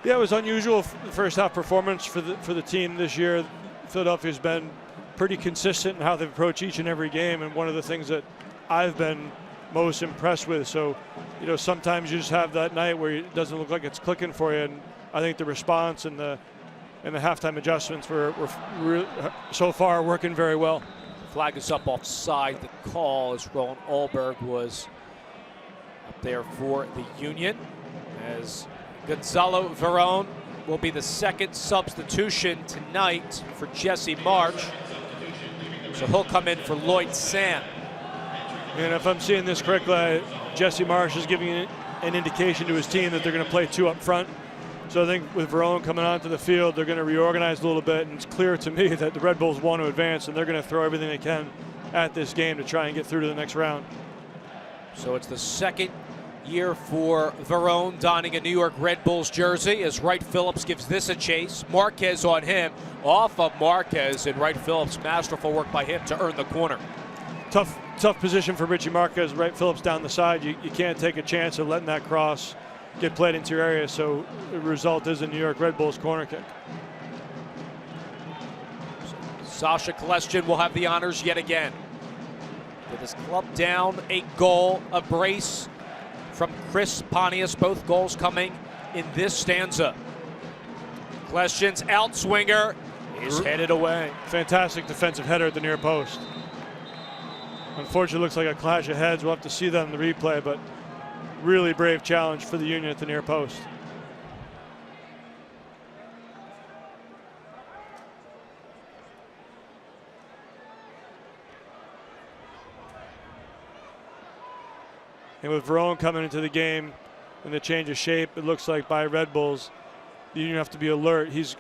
Yeah, it was unusual first half performance for the team this year. Philadelphia's been pretty consistent in how they approach each and every game, and one of the things that I've been most impressed with. So, you know, sometimes you just have that night where it doesn't look like it's clicking for you, and I think the response and the halftime adjustments were so far working very well. Flag is up offside. The call as Roland Alberg was up there for the Union, as Gonzalo Verón will be the second substitution tonight for Jesse March. So he'll come in for Lloyd Sam. And if I'm seeing this correctly, Jesse Marsh is giving an indication to his team that they're going to play two up front. So I think with Verón coming onto the field, they're going to reorganize a little bit, and it's clear to me that the Red Bulls want to advance, and they're going to throw everything they can at this game to try and get through to the next round. So it's the second year for Verón donning a New York Red Bulls jersey as Wright Phillips gives this a chase. Marquez on him, off of Marquez, and Wright Phillips, masterful work by him to earn the corner. Tough position for Richie Marquez. Wright Phillips down the side. You can't take a chance of letting that cross get played into your area, so the result is a New York Red Bulls corner kick. Sasha Kleshin will have the honors yet again. With his club down a goal, a brace from Chris Pontius, both goals coming in this stanza. Kleshin's outswinger is headed away. Fantastic defensive header at the near post. Unfortunately, looks like a clash of heads. We'll have to see that in the replay, but really brave challenge for the Union at the near post. And with Verón coming into the game and the change of shape, it looks like by Red Bulls, the Union have to be alert. He's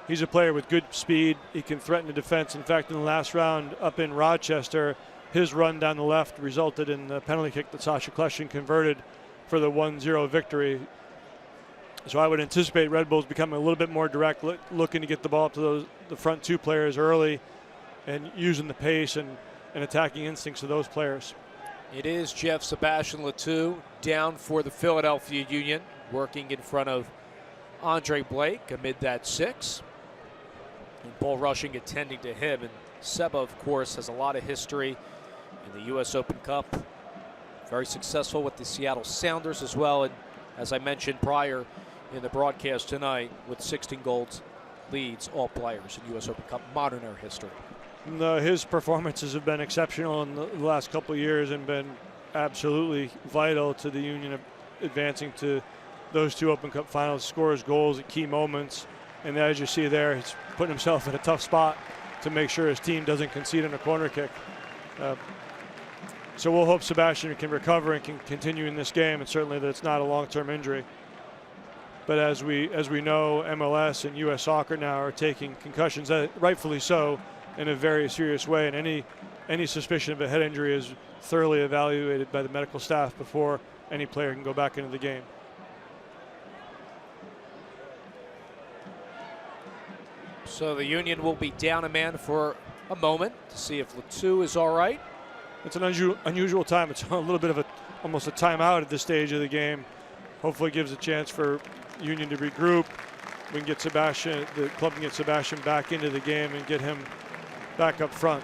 a player with good speed. He can threaten the defense. In fact, in the last round up in Rochester, his run down the left resulted in the penalty kick that Sasha Kleshin converted for the 1-0 victory. So I would anticipate Red Bulls becoming a little bit more direct, looking to get the ball up to the front two players early and using the pace and attacking instincts of those players. It is Jeff Sebastian Latou down for the Philadelphia Union, working in front of Andre Blake amid that six. And Paul Rushing attending to him. And Seba, of course, has a lot of history in the U.S. Open Cup. Very successful with the Seattle Sounders as well. And as I mentioned prior in the broadcast tonight, with 16 goals, leads all players in U.S. Open Cup modern era history. No, his performances have been exceptional in the last couple of years and been absolutely vital to the Union advancing to those two Open Cup finals. Scores goals at key moments, and as you see there, he's putting himself in a tough spot to make sure his team doesn't concede on a corner kick. So we'll hope Sebastian can recover and can continue in this game, and certainly that it's not a long-term injury. But as we know, MLS and U.S. Soccer now are taking concussions, rightfully so, in a very serious way, and any suspicion of a head injury is thoroughly evaluated by the medical staff before any player can go back into the game. So the Union will be down a man for a moment to see if Latou is all right. It's an unusual time. It's a little bit of almost a timeout at this stage of the game. Hopefully gives a chance for Union to regroup. We can get the club can get Sebastian back into the game and get him back up front.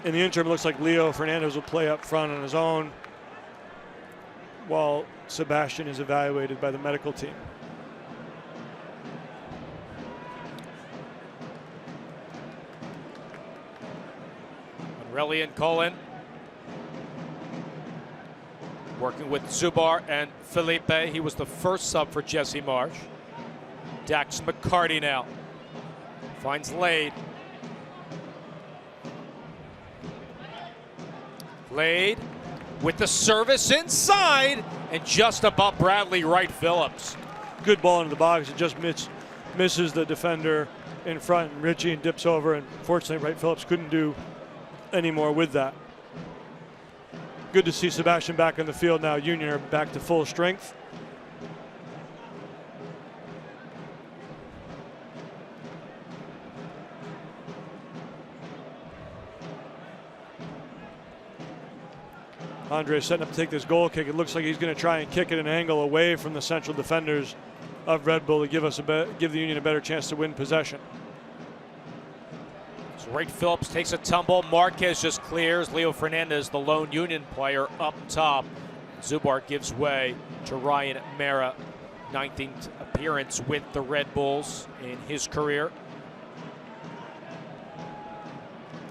In the interim, it looks like Leo Fernandez will play up front on his own while Sebastian is evaluated by the medical team. Aurelian Colin working with Zubar and Felipe. He was the first sub for Jesse Marsh. Dax McCarty now Finds Lade. Lade with the service inside and just above Bradley Wright Phillips. Good ball into the box. It just misses the defender in front. And Richie and dips over, and fortunately Wright Phillips couldn't do any more with that. Good to see Sebastian back in the field now. Union are back to full strength. Andre setting up to take this goal kick. It looks like he's going to try and kick at an angle away from the central defenders of Red Bull to give the Union a better chance to win possession. So Wright Phillips takes a tumble. Marquez just clears. Leo Fernandez, the lone Union player, up top. Zubar gives way to Ryan Mara. 19th appearance with the Red Bulls in his career.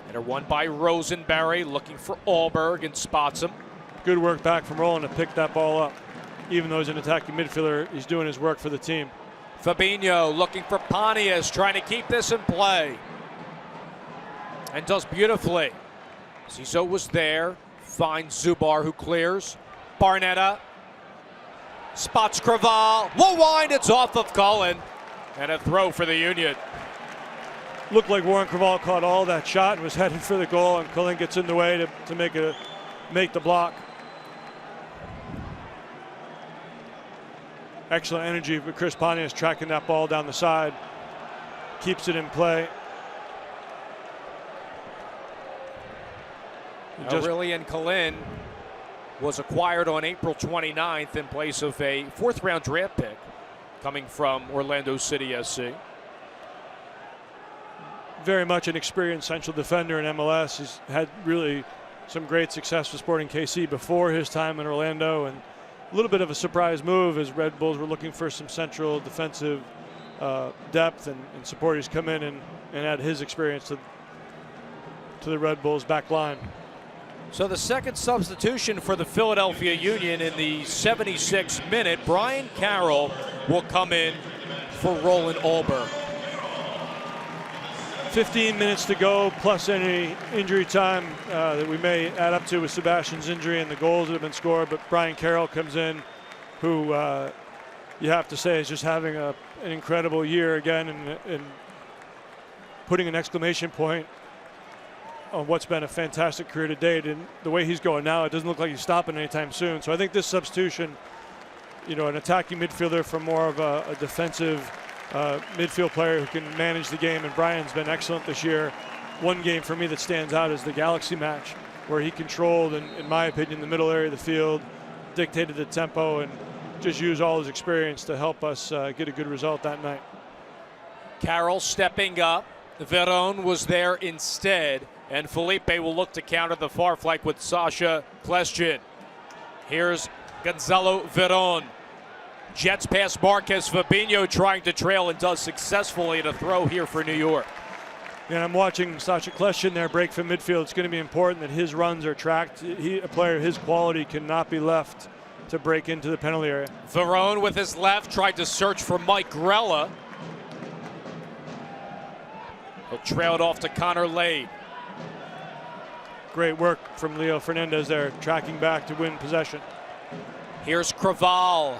Header won by Rosenberry, looking for Alberg and spots him. Good work back from Roland to pick that ball up. Even though he's an attacking midfielder, he's doing his work for the team. Fabinho looking for Pontius, trying to keep this in play. And does beautifully. Ciso was there, finds Zubar who clears. Barnetta spots Craval. Low wind, it's off of Cullen. And a throw for the Union. Looked like Warren Craval caught all that shot and was heading for the goal, and Cullen gets in the way to make the block. Excellent energy for Chris Pontius tracking that ball down the side. Keeps it in play. Aurelian Cullen was acquired on April 29th in place of a fourth-round draft pick coming from Orlando City SC. Very much an experienced central defender in MLS. He's had really some great success with Sporting KC before his time in Orlando, and a little bit of a surprise move as Red Bulls were looking for some central defensive depth, and supporters come in and add his experience to the Red Bulls back line. So the second substitution for the Philadelphia Union in the 76th minute, Brian Carroll will come in for Roland Alberg. 15 minutes to go, plus any injury time that we may add up to with Sebastian's injury and the goals that have been scored. But Brian Carroll comes in, who you have to say is just having an incredible year again, and putting an exclamation point on what's been a fantastic career to date. And the way he's going now, it doesn't look like he's stopping anytime soon. So I think this substitution, an attacking midfielder from more of a defensive midfield player who can manage the game, and Brian's been excellent this year. One game for me that stands out is the Galaxy match, where he controlled, in my opinion, the middle area of the field, dictated the tempo, and just used all his experience to help us get a good result that night. Carroll stepping up. Veron was there instead, and Felipe will look to counter the far flank with Sasha Kleshin. Here's Gonzalo Veron. Jets past Marquez. Fabinho trying to trail and does successfully to throw here for New York. And I'm watching Sasha Kleshin there break from midfield. It's going to be important that his runs are tracked. A player of his quality cannot be left to break into the penalty area. Veron with his left tried to search for Mike Grella. He'll trail it off to Connor Lade. Great work from Leo Fernandez there, tracking back to win possession. Here's Craval.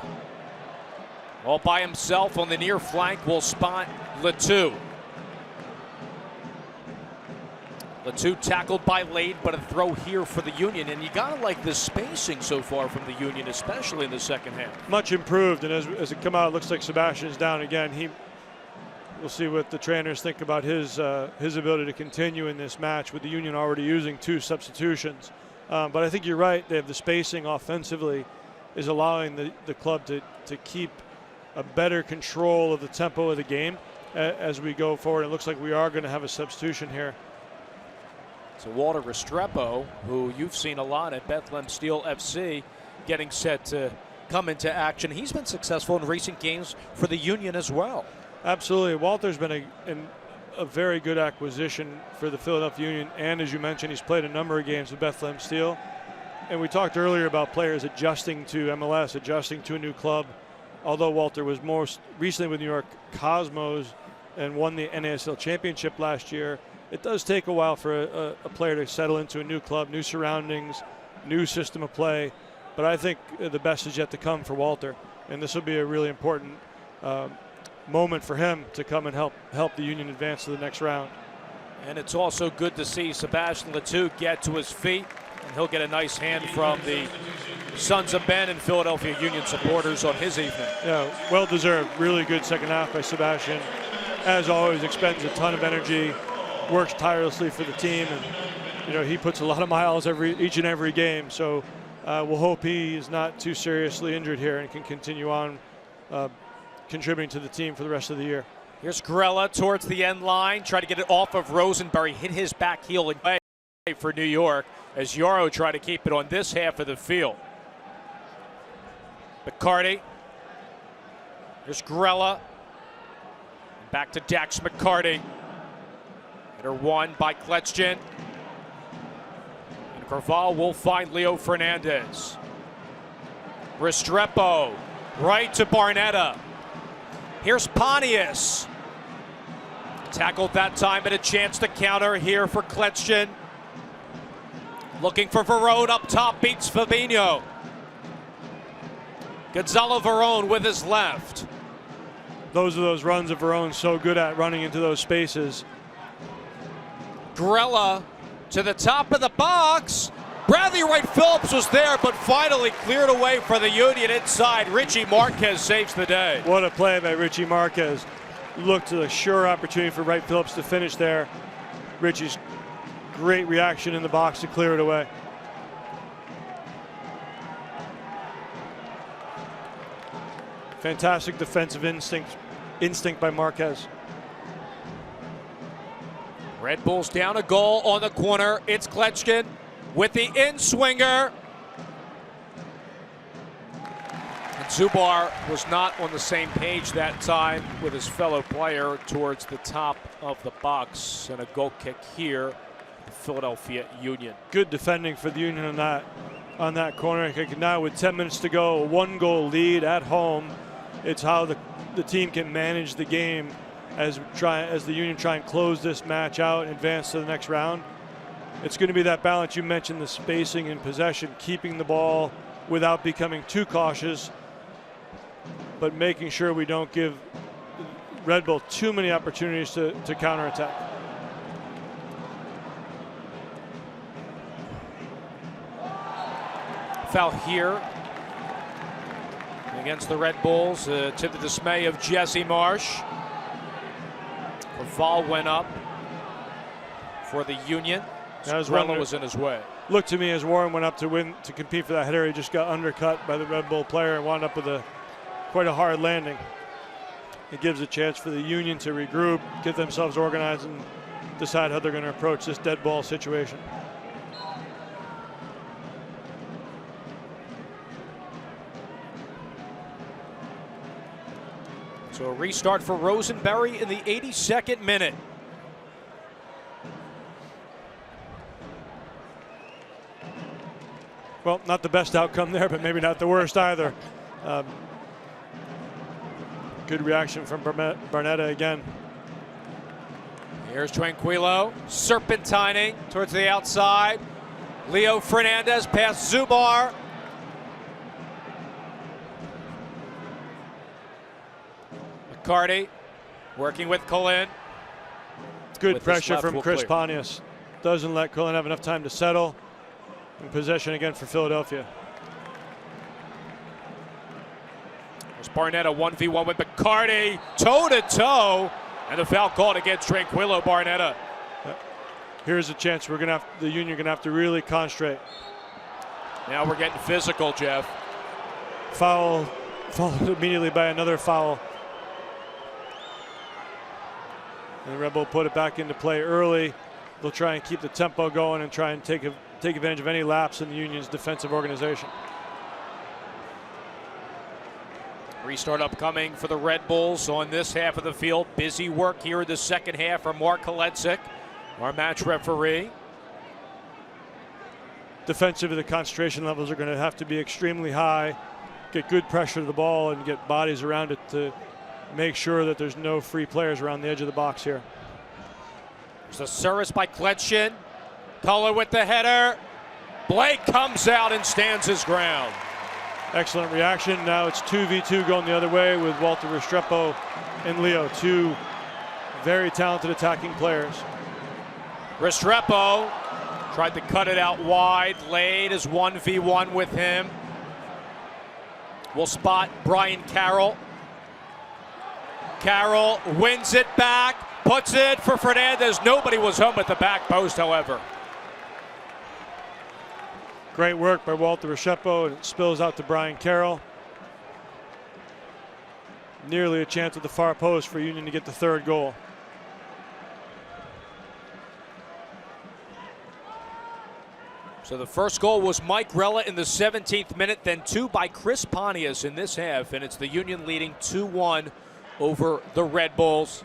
All by himself on the near flank will spot Letou. Letou tackled by Lade, but a throw here for the Union. And you gotta like the spacing so far from the Union, especially in the second half. Much improved, and as it come out, it looks like Sebastian's down again. We'll see what the trainers think about his ability to continue in this match with the Union already using 2 substitutions. But I think you're right. They have the spacing offensively is allowing the club to keep a better control of the tempo of the game as we go forward. It looks like we are going to have a substitution here. So Walter Restrepo, who you've seen a lot at Bethlehem Steel FC, getting set to come into action. He's been successful in recent games for the Union as well. Absolutely. Walter's been a very good acquisition for the Philadelphia Union, and as you mentioned, he's played a number of games with Bethlehem Steel. And we talked earlier about players adjusting to MLS, adjusting to a new club. Although Walter was more recently with New York Cosmos and won the NASL championship last year. It does take a while for a player to settle into a new club, new surroundings, new system of play. But I think the best is yet to come for Walter, and this will be a really important moment for him to come and help the Union advance to the next round. And it's also good to see Sebastian Letout get to his feet, and he'll get a nice hand from the Sons of Ben and Philadelphia Union supporters on his evening. Yeah, well deserved. Really good second half by Sebastian. As always, expends a ton of energy, works tirelessly for the team, and he puts a lot of miles each and every game. So we'll hope he is not too seriously injured here and can continue on contributing to the team for the rest of the year. Here's Grella towards the end line, try to get it off of Rosenberry, hit his back heel away for New York as Yarrow tried to keep it on this half of the field. McCarty. Here's Grella. Back to Dax McCarty. Header won by Kletschin. And Carval will find Leo Fernandez. Restrepo right to Barnetta. Here's Pontius. Tackled that time, but a chance to counter here for Kletschin. Looking for Verone up top, beats Fabinho. Gonzalo Verone with his left. Those are those runs that Verone's so good at, running into those spaces. Grella to the top of the box. Bradley Wright Phillips was there, but finally cleared away for the Union inside. Richie Marquez saves the day. What a play by Richie Marquez. Looked a sure opportunity for Wright Phillips to finish there. Richie's great reaction in the box to clear it away. Fantastic defensive instinct by Marquez. Red Bulls down a goal on the corner. It's Kletschin with the in-swinger. And Zubar was not on the same page that time with his fellow player towards the top of the box. And a goal kick here, the Philadelphia Union. Good defending for the Union on that corner kick. Now with 10 minutes to go, a 1-goal lead at home. It's how the team can manage the game as the Union try and close this match out and advance to the next round. It's going to be that balance you mentioned, the spacing and possession, keeping the ball without becoming too cautious, but making sure we don't give Red Bull too many opportunities to counterattack. Foul here against the Red Bulls, to the dismay of Jesse Marsh. Carval went up for the Union. Grella was in his way. Looked to me as Warren went up to compete for that header. He just got undercut by the Red Bull player and wound up with quite a hard landing. It gives a chance for the Union to regroup, get themselves organized, and decide how they're going to approach this dead ball situation. So a restart for Rosenberry in the 82nd minute. Well, not the best outcome there, but maybe not the worst either. Good reaction from Barnetta again. Here's Tranquillo, serpentining towards the outside. Leo Fernandez past Zubar. McCarty working with Colin. Good pressure from Chris Pontius. Doesn't let Colin have enough time to settle. In possession again for Philadelphia. There's Barnetta 1v1 with McCarty, toe-to-toe, and the foul called against Tranquillo Barnetta. Here's a chance the Union gonna have to really concentrate. Now we're getting physical, Jeff. Foul, followed immediately by another foul. And the Red Bull put it back into play early. They'll try and keep the tempo going and try and take advantage of any lapse in the Union's defensive organization. Restart upcoming for the Red Bulls on this half of the field. Busy work here in the second half from Mark Kaletzik, our match referee. Defensively, the concentration levels are going to have to be extremely high, get good pressure to the ball, and get bodies around it to make sure that there's no free players around the edge of the box here. There's a service by Kletchin. Cullen with the header. Blake comes out and stands his ground. Excellent reaction. Now it's 2v2 going the other way with Walter Restrepo and Leo, two very talented attacking players. Restrepo tried to cut it out wide. Lade is 1v1 with him. We'll spot Brian Carroll. Carroll wins it back, puts it for Fernandez. Nobody was home at the back post, however. Great work by Walter Restrepo, and it spills out to Brian Carroll. Nearly a chance at the far post for Union to get the third goal. So the first goal was Mike Grella in the 17th minute, then two by Chris Pontius in this half, and it's the Union leading 2-1 over the Red Bulls.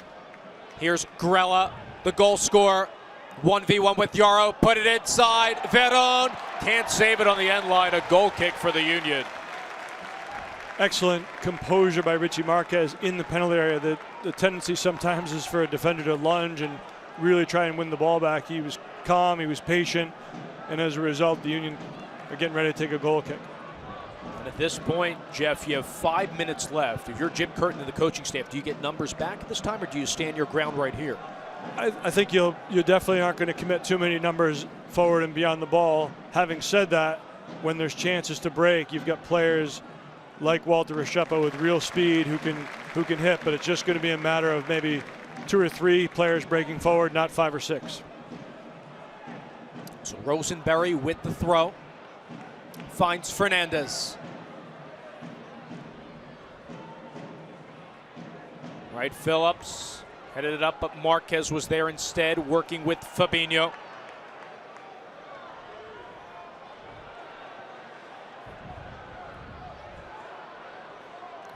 Here's Grella, the goal scorer. 1v1 with Yarrow, put it inside. Veron can't save it on the end line. A goal kick for the Union. Excellent composure by Richie Marquez in the penalty area. The tendency sometimes is for a defender to lunge and really try and win the ball back. He was calm, he was patient, and as a result, the Union are getting ready to take a goal kick. And at this point, Jeff, you have 5 minutes left. If you're Jim Curtin and the coaching staff, do you get numbers back at this time, or do you stand your ground right here? I think you definitely aren't going to commit too many numbers forward and beyond the ball. Having said that, when there's chances to break, you've got players like Walter Restrepo with real speed who can hit, but it's just going to be a matter of maybe 2 or 3 players breaking forward, not 5 or 6. So Rosenberry with the throw. Finds Fernandez. Right, Phillips headed it up, but Marquez was there instead, working with Fabinho.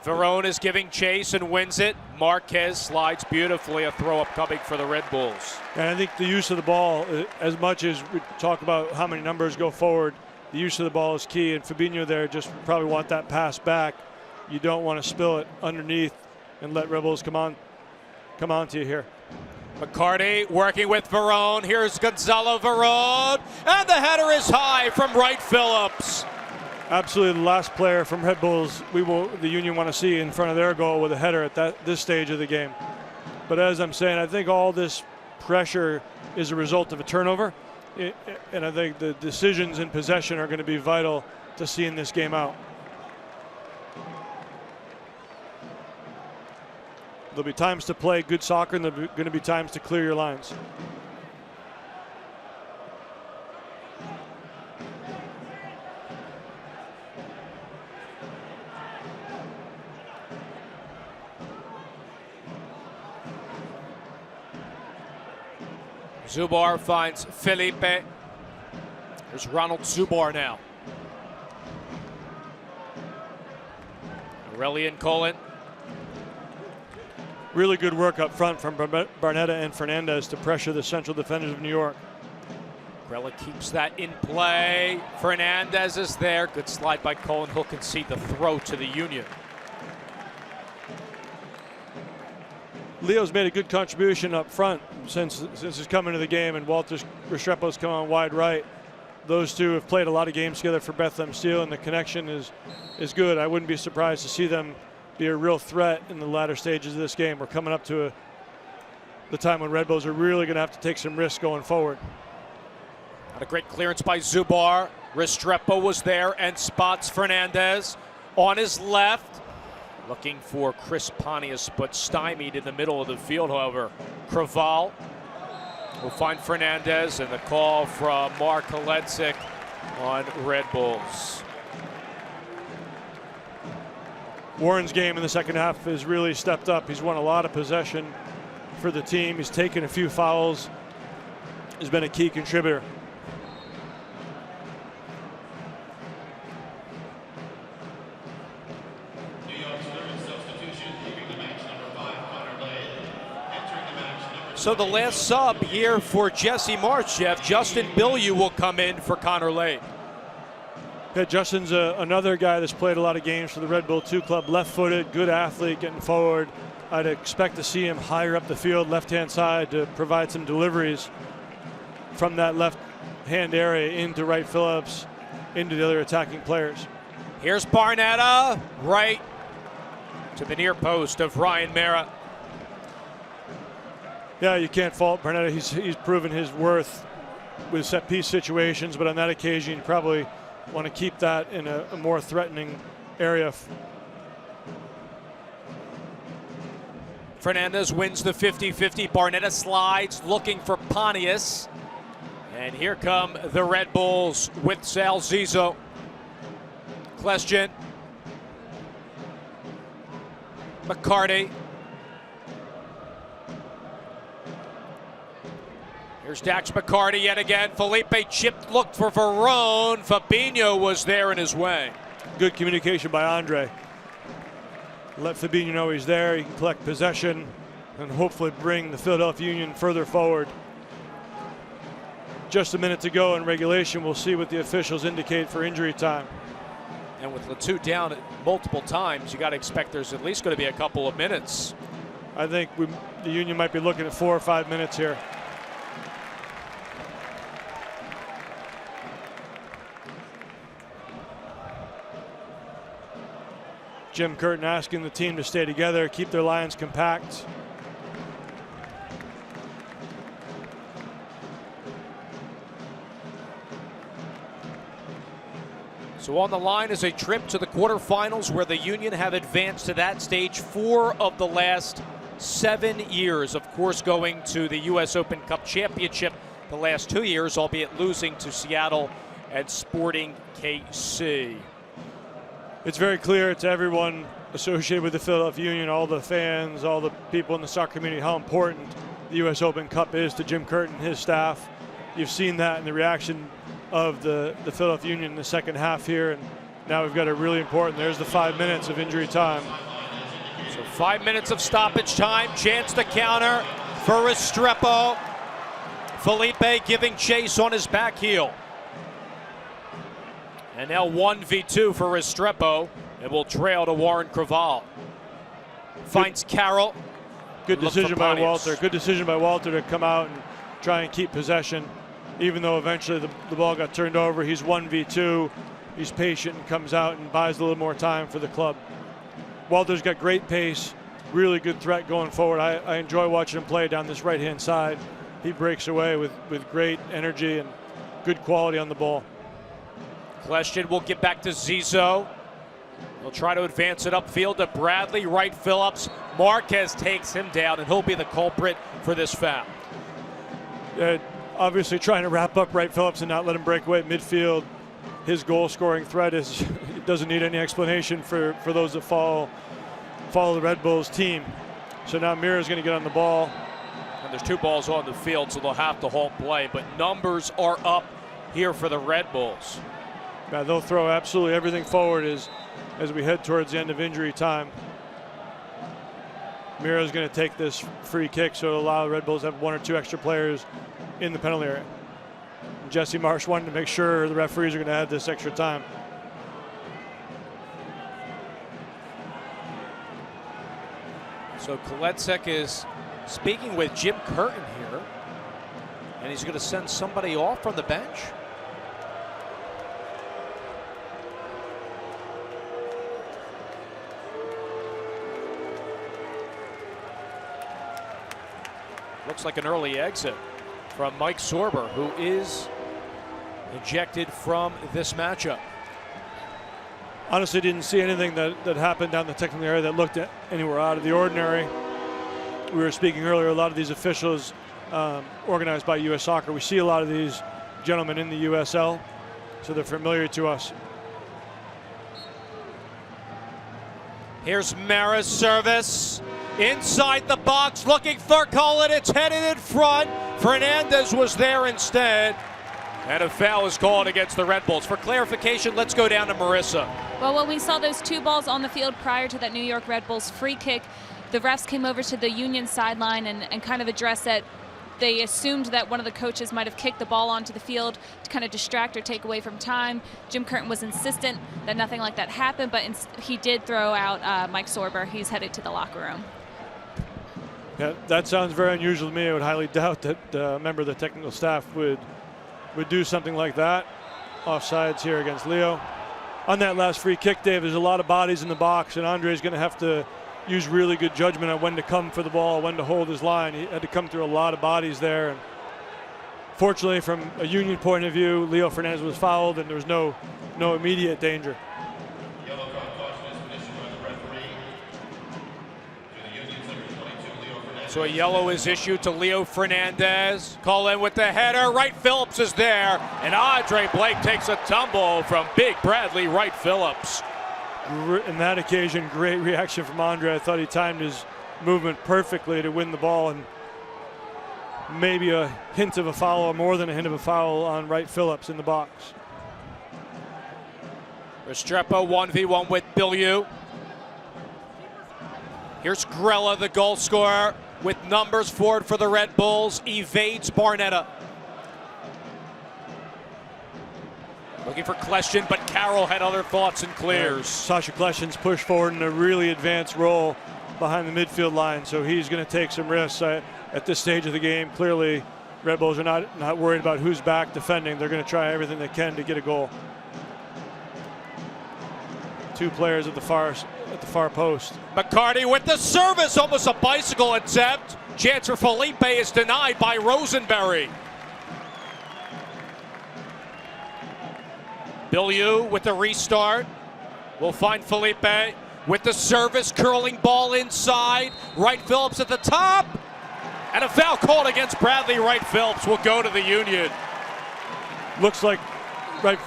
Verone is giving chase and wins it. Marquez slides beautifully, a throw up coming for the Red Bulls. And I think the use of the ball, as much as we talk about how many numbers go forward, the use of the ball is key, and Fabinho there just probably want that pass back. You don't want to spill it underneath and let Red Bulls come on to you here. McCarty working with Verone. Here's Gonzalo Verone, and the header is high from Wright Phillips. Absolutely the last player from Red Bulls the Union want to see in front of their goal with a header at this stage of the game. But as I'm saying, I think all this pressure is a result of a turnover, and I think the decisions in possession are going to be vital to seeing this game out. There'll be times to play good soccer, and there'll be going to be times to clear your lines. Zubar finds Felipe. There's Ronald Zubar now. Aurelian Colin. Really good work up front from Barnetta and Fernandez to pressure the central defenders of New York. Grella keeps that in play. Fernandez is there. Good slide by Colin. He'll concede the throw to the Union. Leo's made a good contribution up front since he's come into the game, and Walter Restrepo's come on wide right. Those two have played a lot of games together for Bethlehem Steel, and the connection is good. I wouldn't be surprised to see them be a real threat in the latter stages of this game. We're coming up to the time when Red Bulls are really going to have to take some risks going forward. Had a great clearance by Zubar. Restrepo was there and spots Fernandez on his left. Looking for Chris Pontius, but stymied in the middle of the field, however. Craval will find Fernandez, and the call from Mark Kaletzik on Red Bulls. Warren's game in the second half has really stepped up. He's won a lot of possession for the team. He's taken a few fouls. He's been a key contributor. So the last sub here for Jesse March, Jeff, Justin Bilyeu will come in for Connor Lade. Yeah, Justin's another guy that's played a lot of games for the Red Bull 2 Club. Left-footed, good athlete, getting forward. I'd expect to see him higher up the field, left-hand side, to provide some deliveries from that left-hand area into Wright Phillips, into the other attacking players. Here's Barnetta, right to the near post of Ryan Mara. Yeah, you can't fault Barnetta. He's proven his worth with set-piece situations, but on that occasion, you probably want to keep that in a more threatening area. Fernandez wins the 50-50. Barnetta slides, looking for Pontius. And here come the Red Bulls with Sal Zizzo. Question. McCarty. Here's Dax McCarty yet again. Felipe chipped, looked for Verone. Fabinho was there in his way. Good communication by Andre. Let Fabinho know he's there. He can collect possession and hopefully bring the Philadelphia Union further forward. Just a minute to go in regulation. We'll see what the officials indicate for injury time. And with the two down multiple times, you got to expect there's at least going to be a couple of minutes. I think the Union might be looking at 4 or 5 minutes here. Jim Curtin asking the team to stay together, keep their lines compact. So on the line is a trip to the quarterfinals where the Union have advanced to that stage 4 of the last 7 years. Of course, going to the U.S. Open Cup Championship the last 2 years, albeit losing to Seattle and Sporting KC. It's very clear to everyone associated with the Philadelphia Union, all the fans, all the people in the soccer community, how important the U.S. Open Cup is to Jim Curtin and his staff. You've seen that in the reaction of the Philadelphia Union in the second half here, and now we've got a really important, there's the 5 minutes of injury time. So 5 minutes of stoppage time, chance to counter for Restrepo. Felipe giving chase on his back heel. And now 1v2 for Restrepo, and will trail to Warren Creval. Finds Carroll. Good decision by Walter. Good decision by Walter to come out and try and keep possession. Even though eventually the ball got turned over, he's 1v2. He's patient and comes out and buys a little more time for the club. Walter's got great pace, really good threat going forward. I enjoy watching him play down this right-hand side. He breaks away with great energy and good quality on the ball. Question, we'll get back to Zizzo. He'll try to advance it upfield to Bradley. Wright Phillips. Marquez takes him down, and he'll be the culprit for this foul. Obviously trying to wrap up Wright Phillips and not let him break away at midfield. His goal-scoring threat it doesn't need any explanation for those that follow the Red Bulls team. So now Mira's going to get on the ball. And there's 2 balls on the field, so they'll have to halt play. But numbers are up here for the Red Bulls. Yeah, they'll throw absolutely everything forward as we head towards the end of injury time. Mira's going to take this free kick, so it'll allow the Red Bulls to have 1 or 2 extra players in the penalty area. Jesse Marsh wanted to make sure the referees are going to have this extra time. So Koletsek is speaking with Jim Curtin here, and he's going to send somebody off from the bench. Looks like an early exit from Mike Sorber, who is ejected from this matchup. Honestly, didn't see anything that happened down the technical area that looked anywhere out of the ordinary. We were speaking earlier, a lot of these officials organized by U.S. Soccer. We see a lot of these gentlemen in the USL, so they're familiar to us. Here's Mara's service. Inside the box, looking for Cullen. It's headed in front. Fernandez was there instead. And a foul is called against the Red Bulls. For clarification, let's go down to Marissa. Well, when we saw those 2 balls on the field prior to that New York Red Bulls free kick, the refs came over to the Union sideline and kind of addressed that they assumed that one of the coaches might have kicked the ball onto the field to kind of distract or take away from time. Jim Curtin was insistent that nothing like that happened, but he did throw out Mike Sorber. He's headed to the locker room. Yeah, that sounds very unusual to me. I would highly doubt that a member of the technical staff would do something like that. Offsides here against Leo. On that last free kick, Dave, there's a lot of bodies in the box, and Andre's going to have to use really good judgment on when to come for the ball, when to hold his line. He had to come through a lot of bodies there. And fortunately, from a Union point of view, Leo Fernandez was fouled, and there was no immediate danger. Yellow card caution is issued by the referee to the Union's number 22, Leo Fernandez. So a yellow is issued to Leo Fernandez. Call in with the header. Wright Phillips is there. And Andre Blake takes a tumble from big Bradley Wright Phillips. In that occasion, great reaction from Andre. I thought he timed his movement perfectly to win the ball, and maybe a hint of a foul, or more than a hint of a foul, on Wright Phillips in the box. Restrepo 1v1 with Bilyeu. Here's Grella, the goal scorer, with numbers forward for the Red Bulls. Evades Barnetta. Looking for Kleshin, but Carroll had other thoughts and clears. Sasha Kleshin's pushed forward in a really advanced role behind the midfield line, so he's going to take some risks at this stage of the game. Clearly, Red Bulls are not worried about who's back defending. They're going to try everything they can to get a goal. Two players at the far post. McCarty with the service, almost a bicycle attempt. Chance for Felipe is denied by Rosenberry. Bilyeu with the restart. We'll find Felipe with the service, curling ball inside. Wright Phillips at the top. And a foul called against Bradley Wright Phillips will go to the Union. Looks like Wright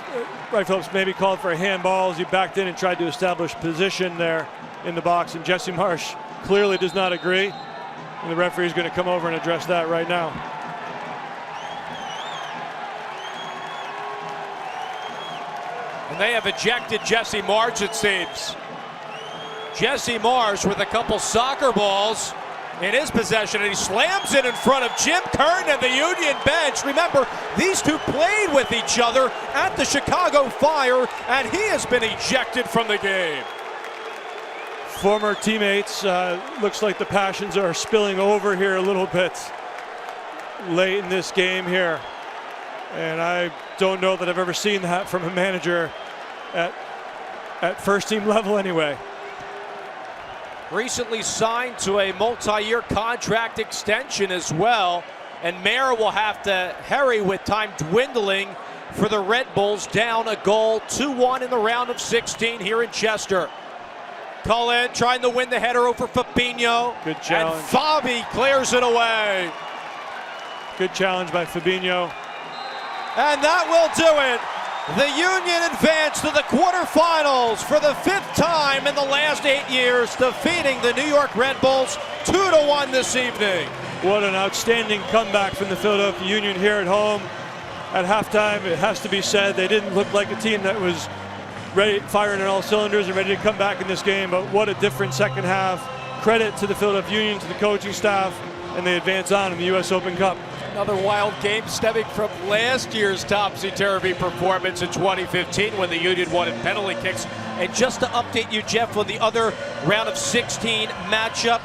Phillips maybe called for a handball as he backed in and tried to establish position there in the box. And Jesse Marsh clearly does not agree. And the referee is going to come over and address that right now. And they have ejected Jesse Marsh, it seems. Jesse Marsh with a couple soccer balls in his possession, and he slams it in front of Jim Curtin and the Union bench. Remember, these two played with each other at the Chicago Fire, and he has been ejected from the game. Former teammates, looks like the passions are spilling over here a little bit late in this game here. And I don't know that I've ever seen that from a manager at first team level anyway. Recently signed to a multi-year contract extension as well. And Mayer will have to hurry with time dwindling for the Red Bulls, down a goal, 2-1 in the round of 16 here in Chester. Cullen trying to win the header over Fabinho. Good challenge. And Fabi clears it away. Good challenge by Fabinho. And that will do it. The Union advanced to the quarterfinals for the 5th time in the last 8 years, defeating the New York Red Bulls 2-1 this evening. What an outstanding comeback from the Philadelphia Union here at home. At halftime, it has to be said, they didn't look like a team that was ready, firing on all cylinders and ready to come back in this game, but what a different second half. Credit to the Philadelphia Union, to the coaching staff, and they advance on in the U.S. Open Cup. Another wild game stemming from last year's topsy-turvy performance in 2015 when the Union won in penalty kicks. And just to update you, Jeff, on the other round of 16 matchup,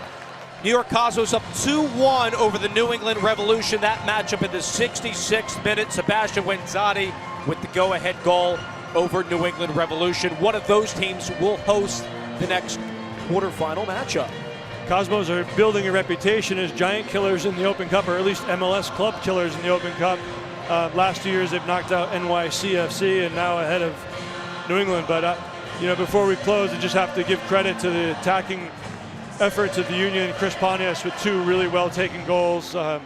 New York Cosmos up 2-1 over the New England Revolution. That matchup in the 66th minute, Sebastian Wenzati with the go-ahead goal over New England Revolution. One of those teams will host the next quarterfinal matchup. Cosmos are building a reputation as giant killers in the Open Cup, or at least MLS club killers in the Open Cup. Last 2 years they've knocked out NYCFC and now ahead of New England. But before we close, I just have to give credit to the attacking efforts of the Union. Chris Pontius with 2 really well-taken goals, and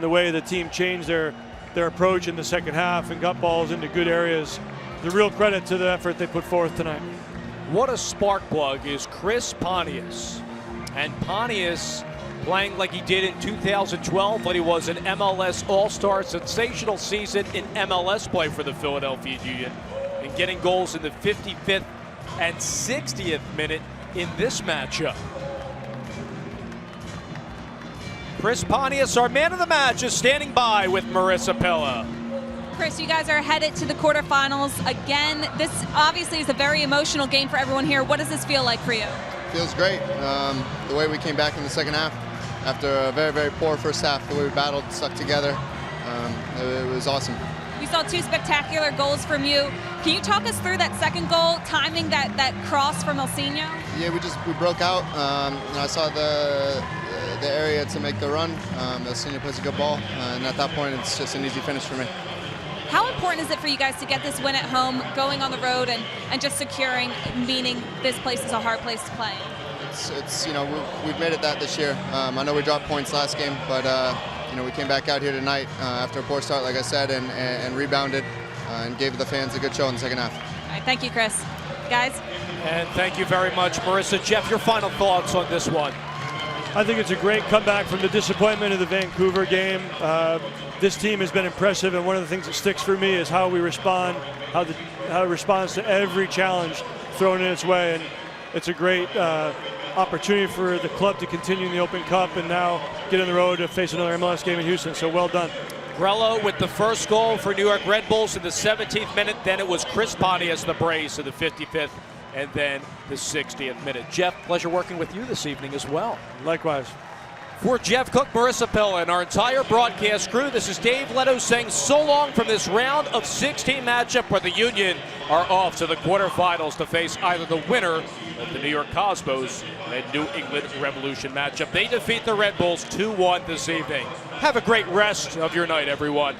the way the team changed their approach in the second half and got balls into good areas. The real credit to the effort they put forth tonight. What a spark plug is Chris Pontius. And Pontius playing like he did in 2012 when he was an MLS All-Star, sensational season in MLS play for the Philadelphia Union, and getting goals in the 55th and 60th minute in this matchup. Chris Pontius, our man of the match, is standing by with Marissa Pilla. Chris, you guys are headed to the quarterfinals again. This obviously is a very emotional game for everyone here. What does this feel like for you? Feels great. The way we came back in the second half after a very, very poor first half, the way we battled, stuck together, it was awesome. We saw 2 spectacular goals from you. Can you talk us through that second goal, timing that cross from Elsinho? Yeah, we broke out. I saw the area to make the run. Elsinho plays a good ball, and at that point, it's just an easy finish for me. How important is it for you guys to get this win at home, going on the road, and just securing, meaning this place is a hard place to play? It's we've made it that this year. I know we dropped points last game, but we came back out here tonight after a poor start, like I said, and rebounded and gave the fans a good show in the second half. All right, thank you, Chris. Guys? And thank you very much, Marissa. Jeff, your final thoughts on this one? I think it's a great comeback from the disappointment of the Vancouver game. This team has been impressive, and one of the things that sticks for me is how we respond, how it responds to every challenge thrown in its way. And it's a great opportunity for the club to continue in the Open Cup and now get on the road to face another MLS game in Houston. So well done. Grello with the first goal for New York Red Bulls in the 17th minute. Then it was Chris Pontius, the brace, in the 55th, and then the 60th minute. Jeff, pleasure working with you this evening as well. Likewise. For Jeff Cook, Marissa Pilla, and our entire broadcast crew, this is Dave Leto saying so long from this round of 16 matchup where the Union are off to the quarterfinals to face either the winner of the New York Cosmos and New England Revolution matchup. They defeat the Red Bulls 2-1 this evening. Have a great rest of your night, everyone.